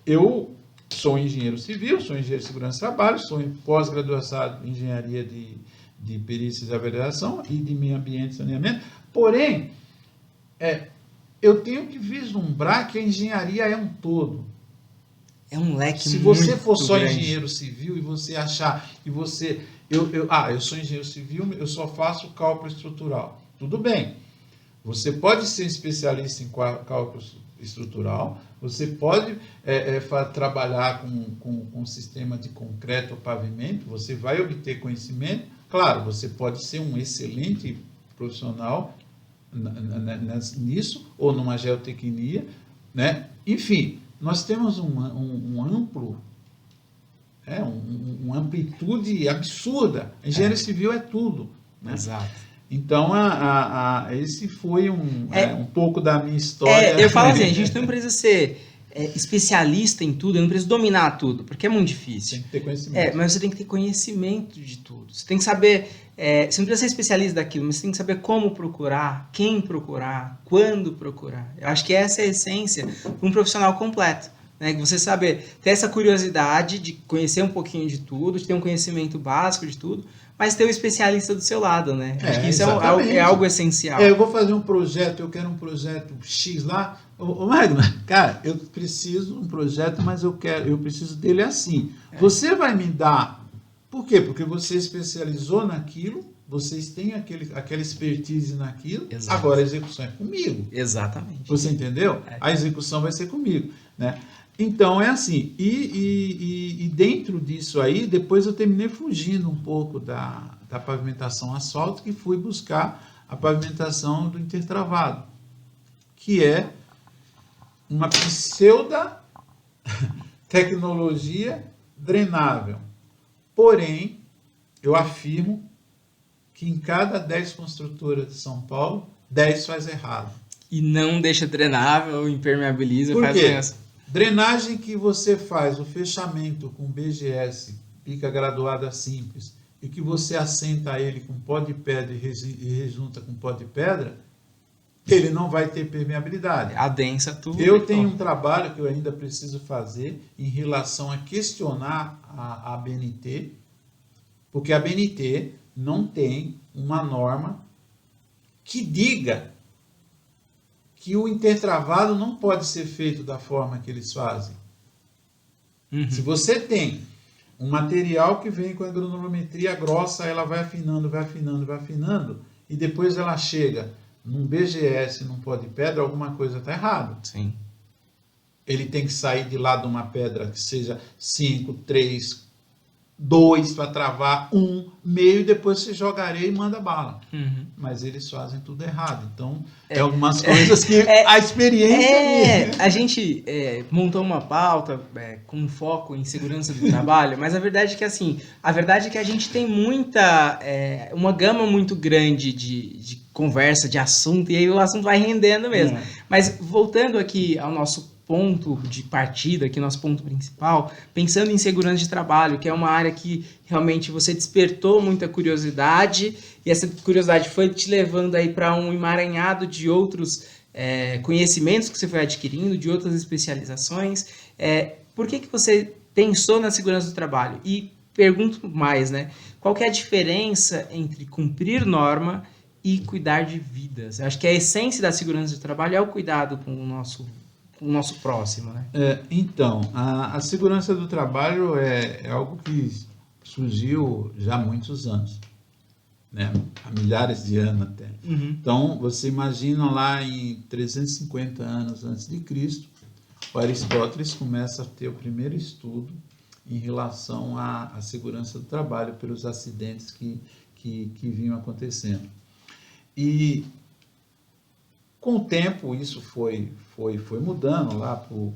eu sou engenheiro civil, sou engenheiro de segurança do trabalho, sou pós-graduado em engenharia de perícias e avaliação e de meio ambiente e saneamento, porém, eu tenho que vislumbrar que a engenharia é um todo. É um leque muito grande. Se você for só engenheiro civil e você achar, eu sou engenheiro civil, eu só faço cálculo estrutural. Tudo bem. Você pode ser especialista em cálculo estrutural, você pode trabalhar com sistema de concreto ou pavimento, você vai obter conhecimento. Claro, você pode ser um excelente profissional nisso, ou numa geotecnia, né? Enfim, nós temos um amplo, uma amplitude absurda. Engenharia civil é tudo. Né? Exato. Então, esse foi um pouco da minha história. Eu falo assim, a gente não precisa ser especialista em tudo, eu não preciso dominar tudo, porque é muito difícil. Tem que ter conhecimento. Mas você tem que ter conhecimento de tudo. Você tem que saber, você não precisa ser especialista daquilo, mas você tem que saber como procurar, quem procurar, quando procurar. Eu acho que essa é a essência de um profissional completo. Né? Você saber ter essa curiosidade de conhecer um pouquinho de tudo, de ter um conhecimento básico de tudo, mas ter o especialista do seu lado, né? Acho que isso é algo essencial. Eu vou fazer um projeto, eu quero um projeto X lá. Ô Magno, cara, eu preciso de um projeto, mas eu preciso dele assim. Você vai me dar... Por quê? Porque você especializou naquilo, vocês têm aquela expertise naquilo, Exato. Agora a execução é comigo. Exatamente. Você entendeu? A execução vai ser comigo, né? Então, é assim, e dentro disso aí, depois eu terminei fugindo um pouco da pavimentação asfáltica e fui buscar a pavimentação do intertravado, que é uma pseudo tecnologia drenável. Porém, eu afirmo que em cada 10 construtoras de São Paulo, 10 faz errado. E não deixa drenável, impermeabiliza, Por faz quê? Drenagem que você faz, o fechamento com BGS, pica graduada simples, e que você assenta ele com pó de pedra e rejunta com pó de pedra, ele não vai ter permeabilidade. Adensa tudo. Eu tenho um trabalho que eu ainda preciso fazer em relação a questionar a ABNT, porque a ABNT não tem uma norma que diga que o intertravado não pode ser feito da forma que eles fazem. Uhum. Se você tem um material que vem com a granulometria grossa, ela vai afinando, e depois ela chega num BGS, num pó de pedra, alguma coisa está errada. Sim. Ele tem que sair de lá de uma pedra que seja 5, 3, 2 para travar, 1, meio, e depois você joga areia e manda bala. Uhum. Mas eles fazem tudo errado. Então, algumas coisas que a experiência... A gente montou uma pauta com foco em segurança do trabalho, mas a verdade é que a gente tem uma gama muito grande de conversa, de assunto, e aí o assunto vai rendendo mesmo. Mas voltando aqui ao nosso ponto de partida, aqui nosso ponto principal, pensando em segurança de trabalho, que é uma área que realmente você despertou muita curiosidade, e essa curiosidade foi te levando aí para um emaranhado de outros conhecimentos que você foi adquirindo, de outras especializações. Por que você pensou na segurança do trabalho? E pergunto mais, né? Qual que é a diferença entre cumprir norma e cuidar de vidas? Eu acho que a essência da segurança do trabalho é o cuidado com o nosso próximo, né? Então, a segurança do trabalho é algo que surgiu já há muitos anos, né? Há milhares de anos até. Uhum. Então, você imagina lá em 350 anos antes de Cristo, o Aristóteles começa a ter o primeiro estudo em relação à segurança do trabalho pelos acidentes que vinham acontecendo. E com o tempo isso foi mudando lá por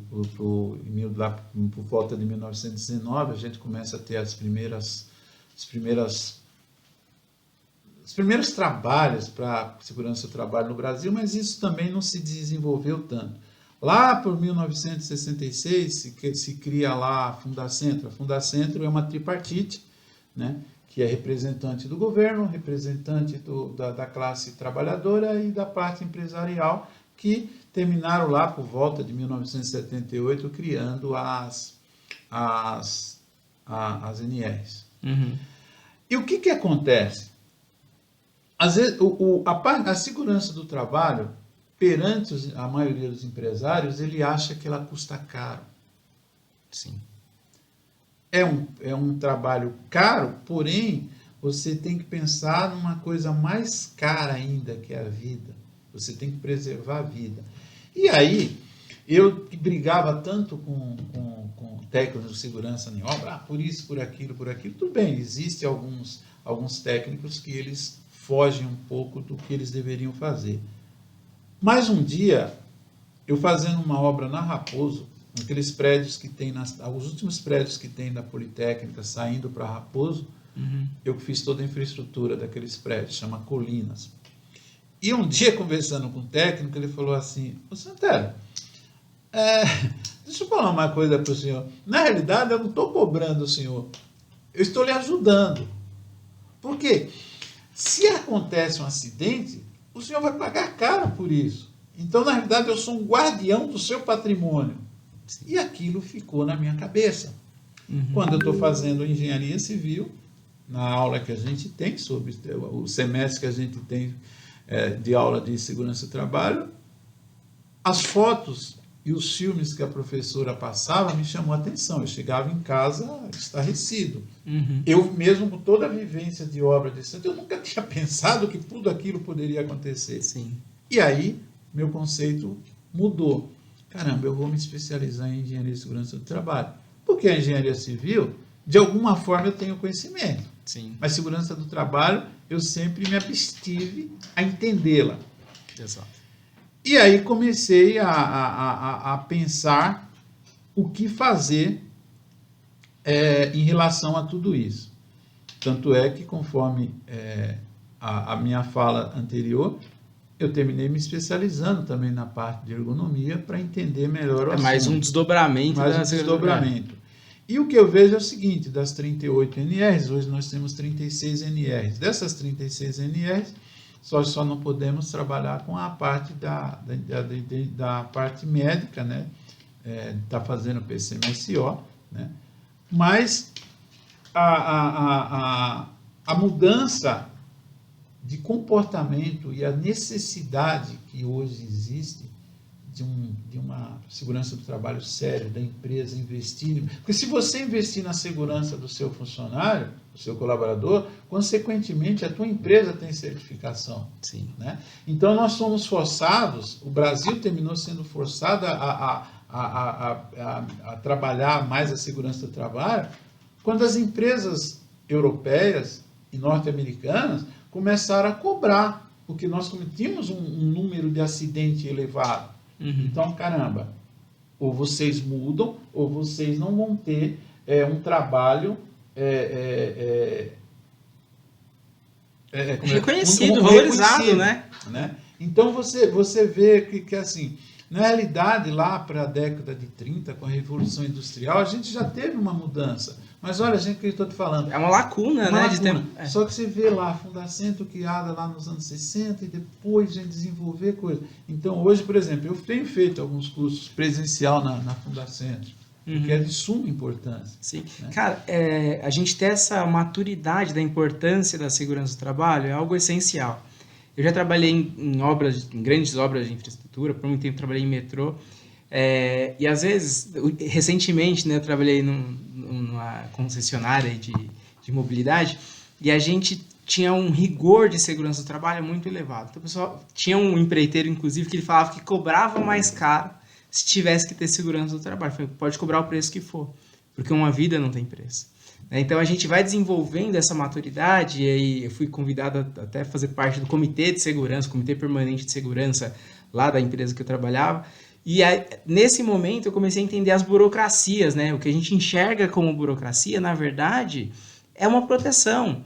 volta de 1919, a gente começa a ter os primeiros trabalhos para segurança do trabalho no Brasil, mas isso também não se desenvolveu tanto. Lá por 1966 se cria lá a Fundacentro. A Fundacentro é uma tripartite, né, que é representante do governo, representante da classe trabalhadora e da parte empresarial, que terminaram lá por volta de 1978 criando as NRs. Uhum. E o que acontece? Às vezes, a segurança do trabalho, perante a maioria dos empresários, ele acha que ela custa caro. Sim. É um trabalho caro, porém, você tem que pensar numa coisa mais cara ainda, que é a vida. Você tem que preservar a vida. E aí, eu brigava tanto com técnicos de segurança em obra, por isso, por aquilo. Tudo bem, existem alguns técnicos que eles fogem um pouco do que eles deveriam fazer. Mas um dia, eu fazendo uma obra na Raposo, aqueles prédios que tem, os últimos prédios que tem da Politécnica, saindo para Raposo, uhum, eu fiz toda a infraestrutura daqueles prédios, chama Colinas. E um dia, conversando com o técnico, ele falou assim: ô Santero, deixa deixa eu falar uma coisa para o senhor. Na realidade, eu não estou cobrando o senhor. Eu estou lhe ajudando. Por quê? Se acontece um acidente, o senhor vai pagar caro por isso. Então, na realidade, eu sou um guardião do seu patrimônio. E aquilo ficou na minha cabeça. Quando eu estou fazendo engenharia civil, na aula que a gente tem, sobre o semestre que a gente tem de aula de segurança do trabalho, as fotos e os filmes que a professora passava me chamou a atenção. Eu chegava em casa estarrecido. Eu mesmo, com toda a vivência de obra de santo, eu nunca tinha pensado que tudo aquilo poderia acontecer. Sim. E aí, meu conceito mudou. Caramba, eu vou me especializar em engenharia de segurança do trabalho. Porque a engenharia civil, de alguma forma, eu tenho conhecimento. Sim. Mas segurança do trabalho, eu sempre me abstive a entendê-la. Exato. E aí comecei a pensar o que fazer em relação a tudo isso. Tanto é que, conforme a minha fala anterior, eu terminei me especializando também na parte de ergonomia para entender melhor o assunto. Mais um desdobramento. Mais um desdobramento. E o que eu vejo é o seguinte, das 38 NRs, hoje nós temos 36 NRs. Dessas 36 NRs, só não podemos trabalhar com a parte da parte médica, né? Tá fazendo PCMSO, né? Mas a mudança de comportamento e a necessidade que hoje existe de uma segurança do trabalho séria, da empresa investir. Porque se você investir na segurança do seu funcionário, do seu colaborador, consequentemente a tua empresa tem certificação. Sim. Né? Então nós somos forçados, o Brasil terminou sendo forçado a trabalhar mais a segurança do trabalho, quando as empresas europeias e norte-americanas começaram a cobrar, porque nós tínhamos um número de acidente elevado. Então, caramba, ou vocês mudam, ou vocês não vão ter um trabalho reconhecido, valorizado, né? Então, você vê que assim, na realidade, lá para a década de 30, com a Revolução Industrial, a gente já teve uma mudança. Mas olha, gente, o que eu estou te falando. É uma lacuna, né? De tempo. Só que você vê lá, a Fundacentro criada lá nos anos 60 e depois a gente desenvolver coisa. Então, hoje, por exemplo, eu tenho feito alguns cursos presencial na Fundacentro, que é de suma importância. Sim. Né? Cara, a gente ter essa maturidade da importância da segurança do trabalho é algo essencial. Eu já trabalhei em grandes obras de infraestrutura, por muito tempo trabalhei em metrô, e às vezes, recentemente, né, eu trabalhei numa concessionária de mobilidade, e a gente tinha um rigor de segurança do trabalho muito elevado. Então, o pessoal tinha um empreiteiro, inclusive, que ele falava que cobrava mais caro se tivesse que ter segurança do trabalho. Falei, pode cobrar o preço que for, porque uma vida não tem preço. Então, a gente vai desenvolvendo essa maturidade, e aí eu fui convidado a até fazer parte do comitê de segurança, comitê permanente de segurança lá da empresa que eu trabalhava, e aí, nesse momento eu comecei a entender as burocracias, né? O que a gente enxerga como burocracia, na verdade, é uma proteção.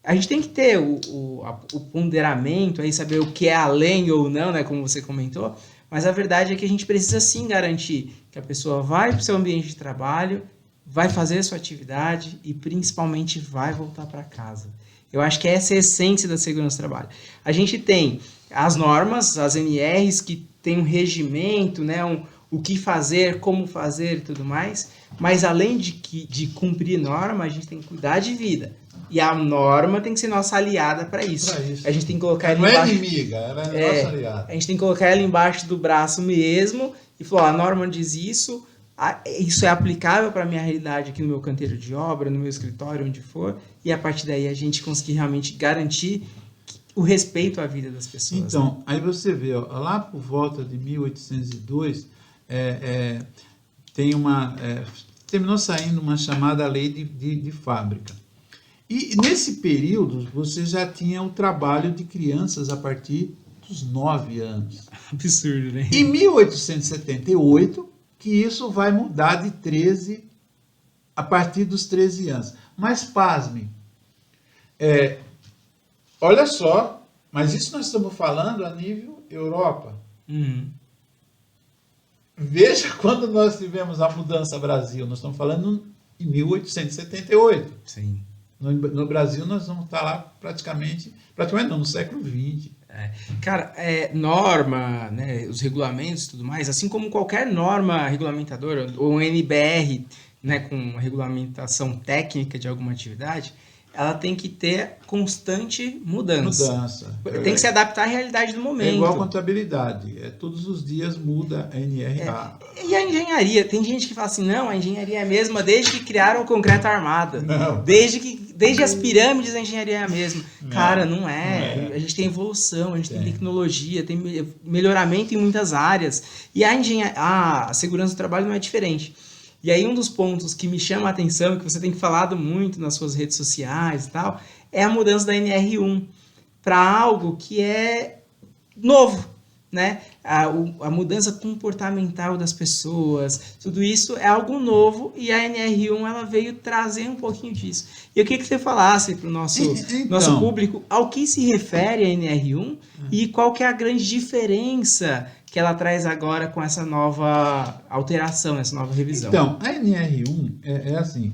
A gente tem que ter o ponderamento, aí saber o que é além ou não, né? Como você comentou, mas a verdade é que a gente precisa sim garantir que a pessoa vai para o seu ambiente de trabalho, vai fazer a sua atividade e principalmente vai voltar para casa. Eu acho que essa é a essência da segurança do trabalho. A gente tem as normas, as NRs, que tem um regimento, né, o que fazer, como fazer e tudo mais, mas além de cumprir norma, a gente tem que cuidar de vida. E a norma tem que ser nossa aliada para isso. A gente tem que colocar ela embaixo. Não é inimiga, ela é nossa aliada. A gente tem que colocar ela embaixo do braço mesmo e falar: a norma diz isso é aplicável para a minha realidade aqui no meu canteiro de obra, no meu escritório, onde for, e a partir daí a gente conseguir realmente garantir o respeito à vida das pessoas. Então, né? Aí você vê, ó, lá por volta de 1802, terminou saindo uma chamada lei de fábrica. E nesse período, você já tinha o trabalho de crianças a partir dos 9 anos. Absurdo, né? Em 1878, que isso vai mudar de 13 a partir dos 13 anos. Mas, pasme, olha só, mas isso nós estamos falando a nível Europa. veja quando nós tivemos a mudança Brasil. Nós estamos falando em 1878. Sim. No Brasil, nós vamos estar lá praticamente não, no século XX. Cara, norma, né, os regulamentos e tudo mais, assim como qualquer norma regulamentadora, ou NBR, né, com regulamentação técnica de alguma atividade, ela tem que ter constante mudança. Tem que se adaptar à realidade do momento. É igual a contabilidade. Todos os dias muda a NRA. E a engenharia? Tem gente que fala assim, não, a engenharia é a mesma desde que criaram o concreto armado. Não. Desde as pirâmides a engenharia é a mesma. Cara, não é. Não é. A gente tem evolução, a gente tem tecnologia, tem melhoramento em muitas áreas. E a segurança do trabalho não é diferente. E aí um dos pontos que me chama a atenção, que você tem falado muito nas suas redes sociais e tal, é a mudança da NR1 para algo que é novo, né? A mudança comportamental das pessoas, tudo isso é algo novo e a NR1 ela veio trazer um pouquinho disso. E eu queria que você falasse para o nosso público ao que se refere a NR1 e qual que é a grande diferença que ela traz agora com essa nova alteração, essa nova revisão. Então, a NR1 é assim,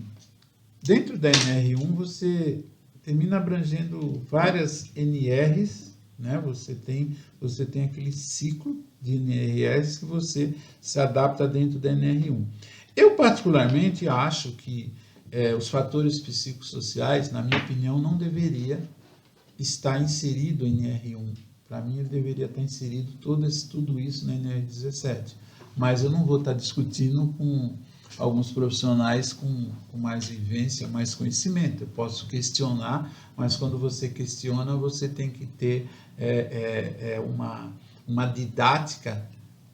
dentro da NR1 você termina abrangendo várias NRs, né? Você tem aquele ciclo de NRS que você se adapta dentro da NR1. Eu particularmente acho que os fatores psicossociais, na minha opinião, não deveria estar inserido em NR1. Para mim, ele deveria estar inserido tudo isso na NR17. Mas eu não vou estar discutindo com alguns profissionais com mais vivência, mais conhecimento. Eu posso questionar, mas quando você questiona, você tem que ter uma didática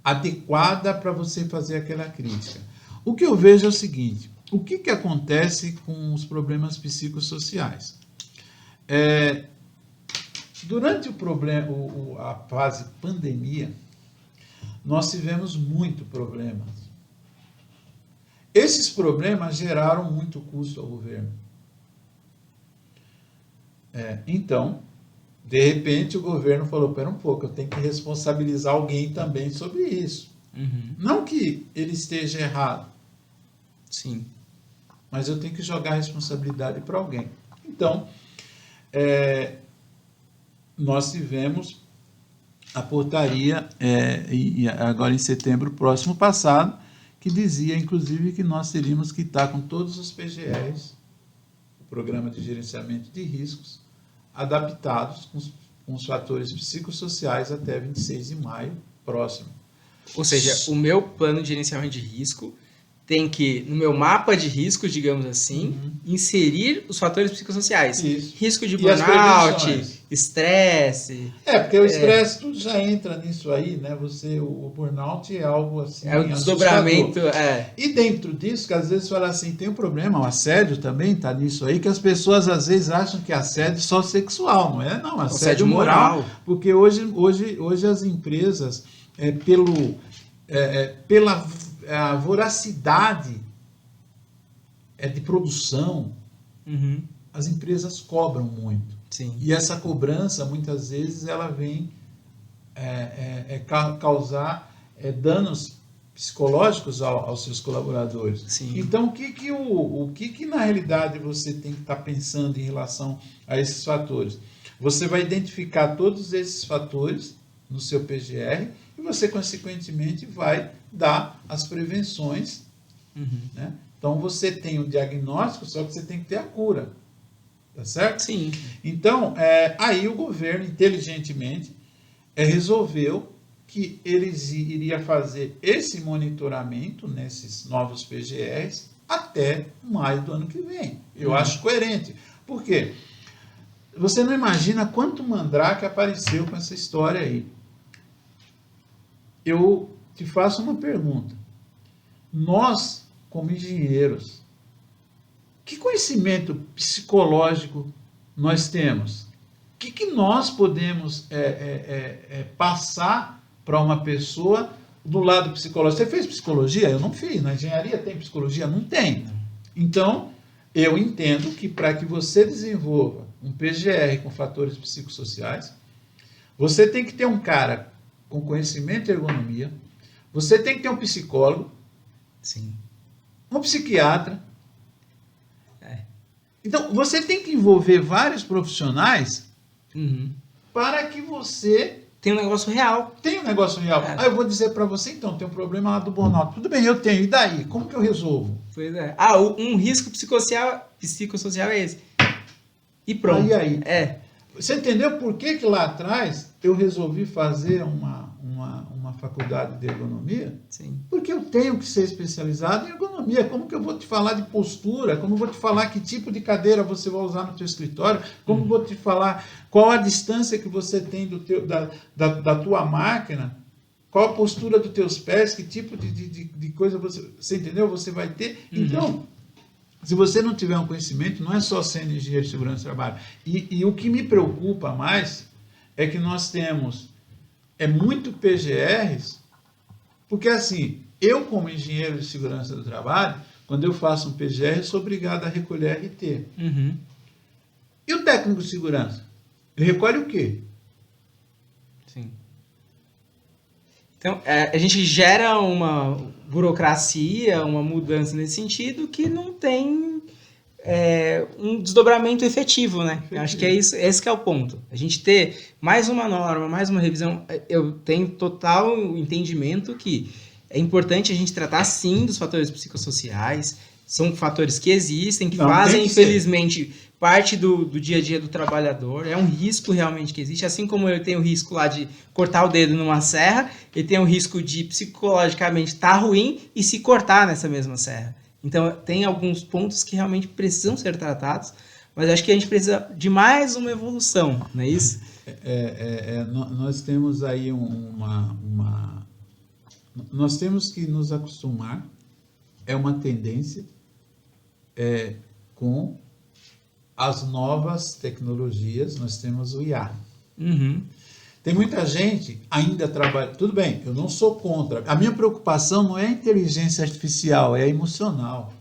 adequada para você fazer aquela crítica. O que eu vejo é o seguinte, o que acontece com os problemas psicossociais? Durante a fase pandemia, nós tivemos muitos problemas. Esses problemas geraram muito custo ao governo. Então, de repente, o governo falou, espera um pouco, eu tenho que responsabilizar alguém também sobre isso. Uhum. Não que ele esteja errado. Sim. Mas eu tenho que jogar a responsabilidade para alguém. Então, nós tivemos a portaria, agora em setembro próximo passado, que dizia, inclusive, que nós teríamos que estar com todos os PGRs, o Programa de Gerenciamento de Riscos, adaptados com os fatores psicossociais até 26 de maio próximo. Ou seja, o meu plano de gerenciamento de risco tem que, no meu mapa de risco, digamos assim, inserir os fatores psicossociais. Isso. Risco de burnout, estresse. Porque o estresse tudo já entra nisso aí, né? O burnout é algo assim. É o desdobramento. E dentro disso, que às vezes fala assim, tem um problema, o assédio também está nisso aí, que as pessoas às vezes acham que assédio é só sexual, não é? Não, assédio moral. Porque hoje as empresas, pela a voracidade de produção, as empresas cobram muito. Sim. E essa cobrança, muitas vezes, ela vem causar danos psicológicos aos seus colaboradores. Sim. Então, o que na realidade você tem que estar pensando em relação a esses fatores? Você vai identificar todos esses fatores no seu PGR e você, consequentemente, vai dar as prevenções. Né? Então, você tem o diagnóstico, só que você tem que ter a cura. Tá certo? Sim. Então, aí o governo, inteligentemente, resolveu que eles iria fazer esse monitoramento nesses novos PGRs até maio do ano que vem. Eu acho coerente. Por quê? Você não imagina quanto mandrake apareceu com essa história aí. Eu te faço uma pergunta. Nós, como engenheiros, que conhecimento psicológico nós temos? O que nós podemos passar para uma pessoa do lado psicológico? Você fez psicologia? Eu não fiz. Na engenharia tem psicologia? Não tem. Então, eu entendo que para que você desenvolva um PGR com fatores psicossociais, você tem que ter um cara com conhecimento em ergonomia, Você tem que ter um psicólogo, Sim. um psiquiatra. É. Então, você tem que envolver vários profissionais Uhum. para que você Tem um negócio real. tenha um negócio real. É. Eu vou dizer para você, então, tem um problema lá do burnout. Tudo bem, eu tenho. E daí? Como que eu resolvo? Pois é. Um risco psicossocial é esse. E pronto. Aí. É. Você entendeu por que lá atrás eu resolvi fazer uma faculdade de ergonomia? Sim. Porque eu tenho que ser especializado em ergonomia. Como que eu vou te falar de postura? Como eu vou te falar que tipo de cadeira você vai usar no teu escritório? Como eu vou te falar qual a distância que você tem da tua máquina? Qual a postura dos teus pés? Que tipo de coisa você entendeu? Você vai ter. Então, se você não tiver um conhecimento, não é só sendo engenheiro de segurança do trabalho. E o que me preocupa mais é que nós temos muito PGRs, porque assim, eu como engenheiro de segurança do trabalho, quando eu faço um PGR, eu sou obrigado a recolher RT. Uhum. E o técnico de segurança? Ele recolhe o quê? Sim. Então, a gente gera uma burocracia, uma mudança nesse sentido que não tem um desdobramento efetivo, né? Eu acho que é isso, esse que é o ponto. A gente ter mais uma norma, mais uma revisão, eu tenho total entendimento que é importante a gente tratar, sim, dos fatores psicossociais, são fatores que existem, que fazem, infelizmente, parte do dia a dia do trabalhador, é um risco realmente que existe, assim como eu tenho o risco lá de cortar o dedo numa serra, ele tem o risco de psicologicamente estar ruim e se cortar nessa mesma serra. Então, tem alguns pontos que realmente precisam ser tratados, mas acho que a gente precisa de mais uma evolução, não é isso? Nós temos aí nós temos que nos acostumar, é uma tendência com as novas tecnologias, nós temos o IA. Uhum. Tem muita gente ainda trabalha. Tudo bem, eu não sou contra. A minha preocupação não é a inteligência artificial, é a emocional.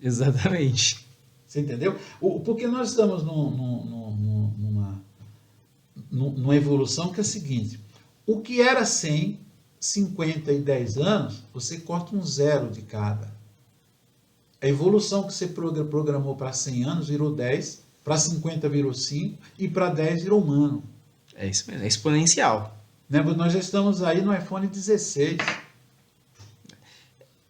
Exatamente. Você entendeu? Porque nós estamos numa evolução que é a seguinte: o que era 100, 50 e 10 anos, você corta um zero de cada. A evolução que você programou para 100 anos virou 10, para 50 virou 5 e para 10 virou um ano. É isso mesmo, é exponencial. Né? Nós já estamos aí no iPhone 16.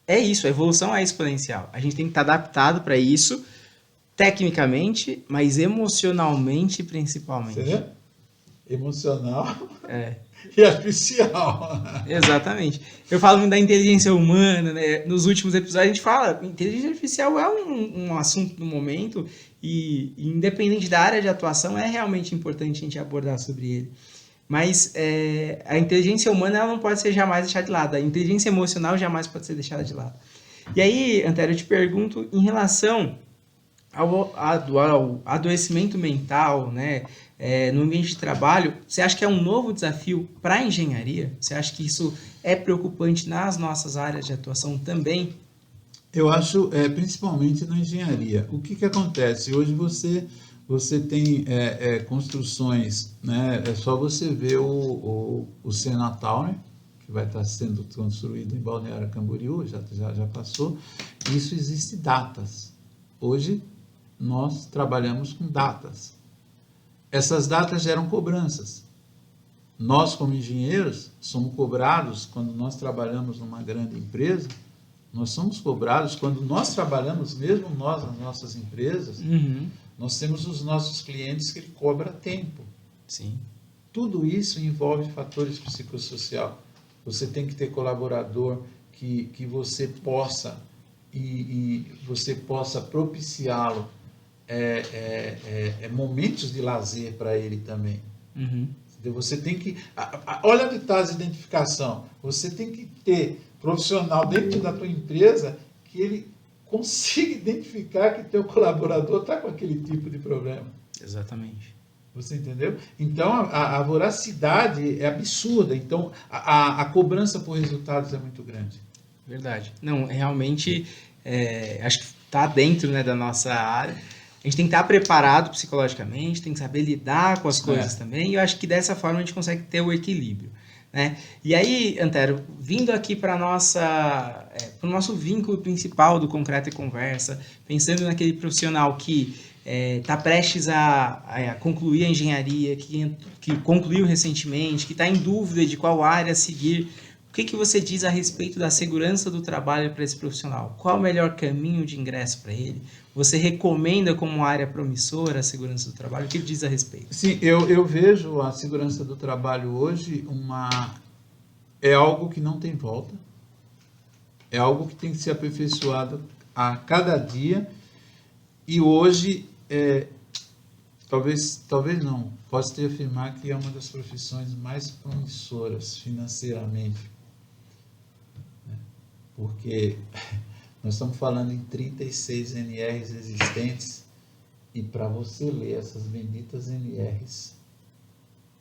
É isso, a evolução é exponencial. A gente tem que estar adaptado para isso, tecnicamente, mas emocionalmente principalmente. Você vê? Emocional É. e artificial. Exatamente. Eu falo muito da inteligência humana, né? Nos últimos episódios a gente fala, inteligência artificial é um assunto do momento e independente da área de atuação é realmente importante a gente abordar sobre ele. Mas a inteligência humana ela não pode ser jamais deixada de lado, a inteligência emocional jamais pode ser deixada de lado. E aí, Antero, eu te pergunto em relação ao adoecimento mental, né? No ambiente de trabalho, você acha que é um novo desafio para a engenharia? Você acha que isso é preocupante nas nossas áreas de atuação também? Eu acho, principalmente na engenharia. O que acontece? Hoje você tem construções, né? É só você ver o Sena Tower, que vai estar sendo construído em Balneário Camboriú, já passou. Isso existe datas. Hoje nós trabalhamos com datas. Essas datas geram cobranças. Nós, como engenheiros, somos cobrados quando nós trabalhamos numa grande empresa. Nós somos cobrados quando nós trabalhamos, mesmo nós, nas nossas empresas, nós temos os nossos clientes que ele cobra tempo. Sim. Tudo isso envolve fatores psicossociais. Você tem que ter colaborador que você possa você possa propiciá-lo momentos de lazer para ele também. Você tem que... Olha onde está a identificação. Você tem que ter profissional dentro da tua empresa que ele consiga identificar que teu colaborador está com aquele tipo de problema. Exatamente. Você entendeu? Então, a voracidade é absurda. Então, a cobrança por resultados é muito grande. Verdade. Não, realmente, acho que está dentro, né, da nossa área. A gente tem que estar preparado psicologicamente, tem que saber lidar com as coisas também, e eu acho que dessa forma a gente consegue ter o equilíbrio. né? E aí, Antero, vindo aqui para o nosso vínculo principal do Concreto e Conversa, pensando naquele profissional que está prestes a concluir a engenharia, que concluiu recentemente, que está em dúvida de qual área seguir, o que você diz a respeito da segurança do trabalho para esse profissional? Qual o melhor caminho de ingresso para ele? Você recomenda como área promissora a segurança do trabalho? O que diz a respeito? Sim, eu vejo a segurança do trabalho hoje é algo que não tem volta, é algo que tem que ser aperfeiçoado a cada dia, e hoje, talvez não, posso te afirmar que é uma das profissões mais promissoras financeiramente, né? Porque nós estamos falando em 36 NRs existentes, e para você ler essas benditas NRs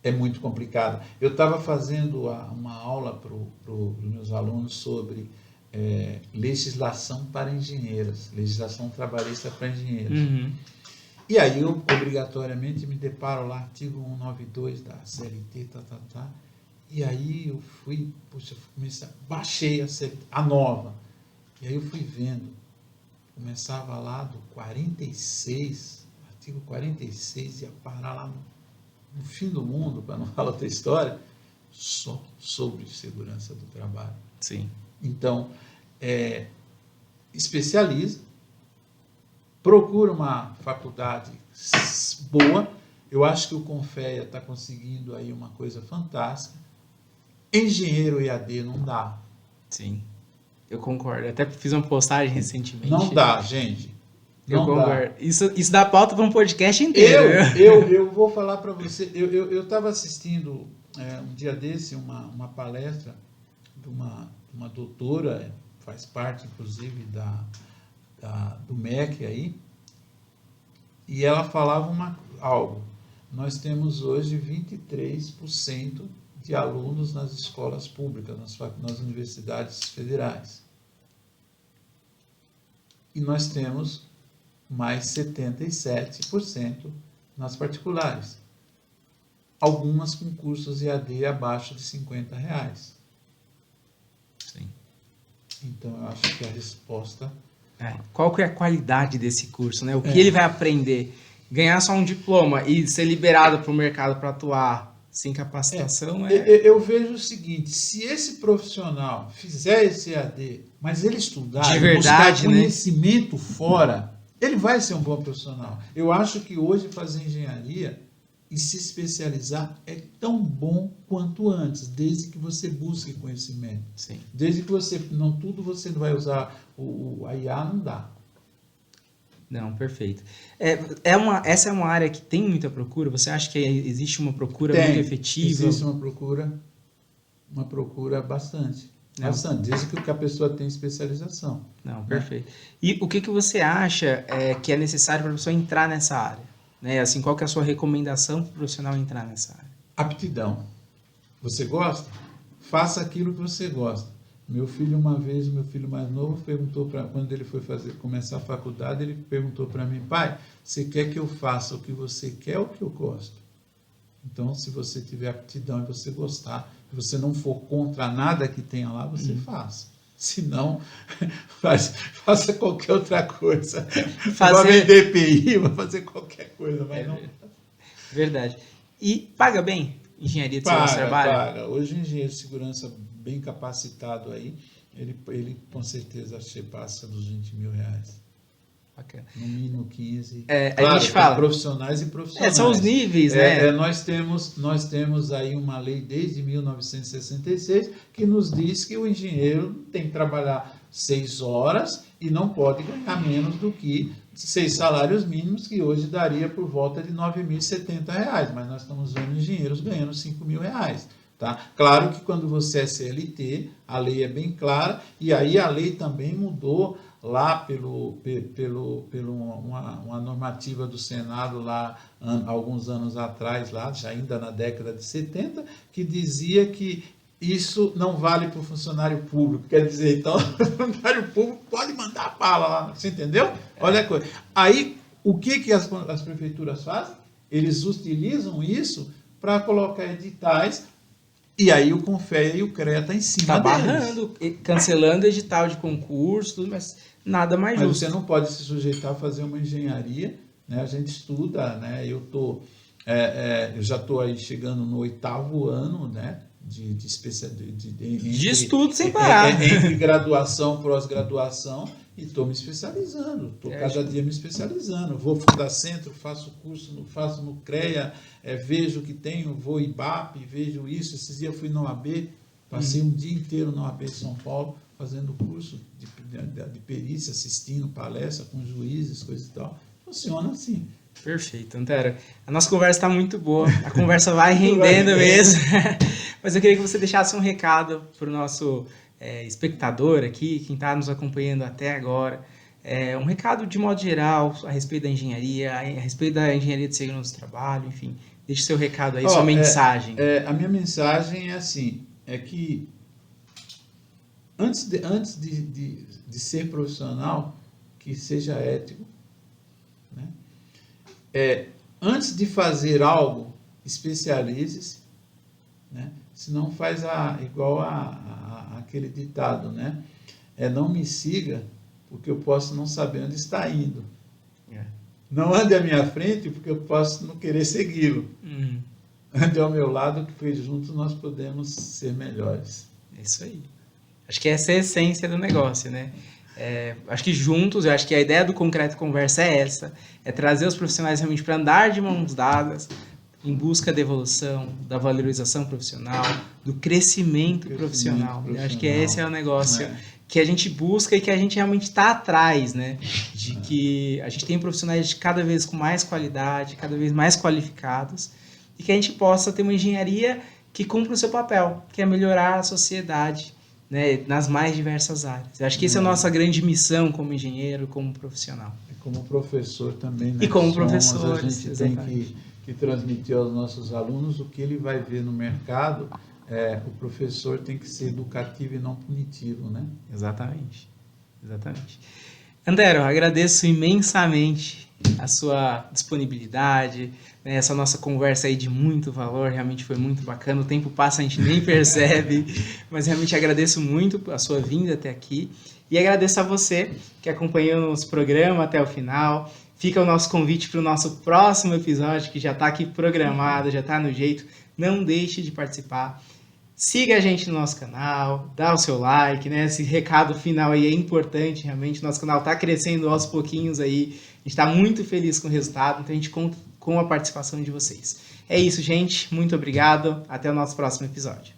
é muito complicado. Eu estava fazendo uma aula para os meus alunos sobre legislação para engenheiros, legislação trabalhista para engenheiros. Uhum. E aí eu, obrigatoriamente, me deparo lá, artigo 192 da CLT, e aí eu fui, baixei a nova, e aí eu fui vendo, começava lá do 46, artigo 46, ia parar lá no fim do mundo, para não falar outra história, só sobre segurança do trabalho. Sim. Então, especializa, procura uma faculdade boa. Eu acho que o Confea está conseguindo aí uma coisa fantástica. Engenheiro EAD não dá. Sim, eu concordo. Até fiz uma postagem recentemente. Não dá, gente. Eu concordo. Isso dá pauta para um podcast inteiro. Eu vou falar para você. Eu estava assistindo um dia desse uma palestra de uma doutora, faz parte inclusive do MEC aí, e ela falava algo. Nós temos hoje 23% de alunos nas escolas públicas, nas universidades federais. E nós temos mais 77% nas particulares. Algumas com cursos EAD abaixo de R$50. Sim. Então, eu acho que a resposta... Qual que é a qualidade desse curso, né? O que ele vai aprender? Ganhar só um diploma e ser liberado para o mercado para atuar sem capacitação Eu vejo o seguinte, se esse profissional fizer esse EAD, mas ele estudar, de verdade, buscar conhecimento fora, ele vai ser um bom profissional. Eu acho que hoje fazer engenharia e se especializar é tão bom quanto antes, desde que você busque conhecimento. Sim. Desde que você não vai usar a IA, não dá. Não, perfeito. Essa é uma área que tem muita procura? Você acha que existe uma procura muito efetiva? Existe uma procura bastante. Bastante, desde que a pessoa tenha especialização. Não, perfeito. E o que você acha que é necessário para a pessoa entrar nessa área? Né? Assim, qual que é a sua recomendação para o profissional entrar nessa área? Aptidão. Você gosta? Faça aquilo que você gosta. Meu filho mais novo, perguntou quando ele foi começar a faculdade, ele perguntou para mim, pai, você quer que eu faça o que você quer ou o que eu gosto? Então, se você tiver aptidão e você gostar, se você não for contra nada que tenha lá, você faça. Se não, faça qualquer outra coisa. Vai vender EPI, vai fazer qualquer coisa, mas não... Verdade. E paga bem engenharia de segurança do trabalho? Paga. Hoje o engenheiro de segurança bem capacitado aí, ele com certeza passa dos R$20 mil. Bacana. No mínimo 15. Claro, a gente fala profissionais e profissionais. São os níveis, né? Nós temos aí uma lei desde 1966 que nos diz que o engenheiro tem que trabalhar 6 horas e não pode ganhar menos do que 6 salários mínimos, que hoje daria por volta de R$9.070, mas nós estamos vendo engenheiros ganhando R$5 mil. Tá? Claro que quando você é CLT, a lei é bem clara, e aí a lei também mudou lá uma normativa do Senado lá alguns anos atrás, lá, já ainda na década de 70, que dizia que isso não vale para o funcionário público. Quer dizer, então, o funcionário público pode mandar a bala lá, você entendeu? Olha a coisa. Aí, o que as prefeituras fazem? Eles utilizam isso para colocar editais E aí o Confea e o CREA tá em cima deles. barrando, cancelando edital de concurso, tudo, mas nada mais Mas justo. você não pode se sujeitar a fazer uma engenharia, né? A gente estuda, né? Eu já estou aí chegando no 8º ano, né? De estudo sem parar. Entre graduação, pós-graduação, e estou me especializando. Estou cada dia me especializando. Vou fundar centro, faço curso, faço no CREA, vejo o que tenho, vou IBAP, vejo isso. Esses dias eu fui na OAB, passei um dia inteiro na OAB de São Paulo, fazendo curso de perícia, assistindo palestra com juízes, coisa e tal. Funciona assim. Perfeito, Antero. A nossa conversa está muito boa, a conversa vai rendendo mesmo, mas eu queria que você deixasse um recado para o nosso espectador aqui, quem está nos acompanhando até agora, um recado de modo geral a respeito da engenharia, a respeito da engenharia de segurança do trabalho, enfim, deixe seu recado aí, sua mensagem. A minha mensagem é assim, é que antes de ser profissional, que seja ético, né? Antes de fazer algo, especialize-se, né? Senão faz igual aquele ditado, né? Não me siga, porque eu posso não saber onde está indo. Não ande à minha frente, porque eu posso não querer segui-lo. Ande ao meu lado, que juntos nós podemos ser melhores. É isso aí. Acho que essa é a essência do negócio, né? Acho que juntos, eu acho que a ideia do Concreto Conversa é essa, é trazer os profissionais realmente para andar de mãos dadas, em busca da evolução, da valorização profissional, do crescimento profissional. Eu acho que esse é o negócio que a gente busca e que a gente realmente está atrás, né? De que a gente tem profissionais cada vez com mais qualidade, cada vez mais qualificados, e que a gente possa ter uma engenharia que cumpra o seu papel, que é melhorar a sociedade, né, nas mais diversas áreas. Eu acho que essa é a nossa grande missão como engenheiro, como profissional. E como professor também, né? E como professor, a gente tem que transmitir aos nossos alunos o que ele vai ver no mercado. O professor tem que ser educativo e não punitivo, né? Exatamente. Antero, agradeço imensamente a sua disponibilidade, né, essa nossa conversa aí de muito valor, realmente foi muito bacana, o tempo passa, a gente nem percebe, mas realmente agradeço muito a sua vinda até aqui e agradeço a você que acompanhou o nosso programa até o final. Fica o nosso convite para o nosso próximo episódio, que já está aqui programado, já está no jeito, não deixe de participar. Siga a gente no nosso canal, dá o seu like, né? Esse recado final aí é importante, realmente. Nosso canal está crescendo aos pouquinhos aí. A gente está muito feliz com o resultado, então a gente conta com a participação de vocês. É isso, gente. Muito obrigado. Até o nosso próximo episódio.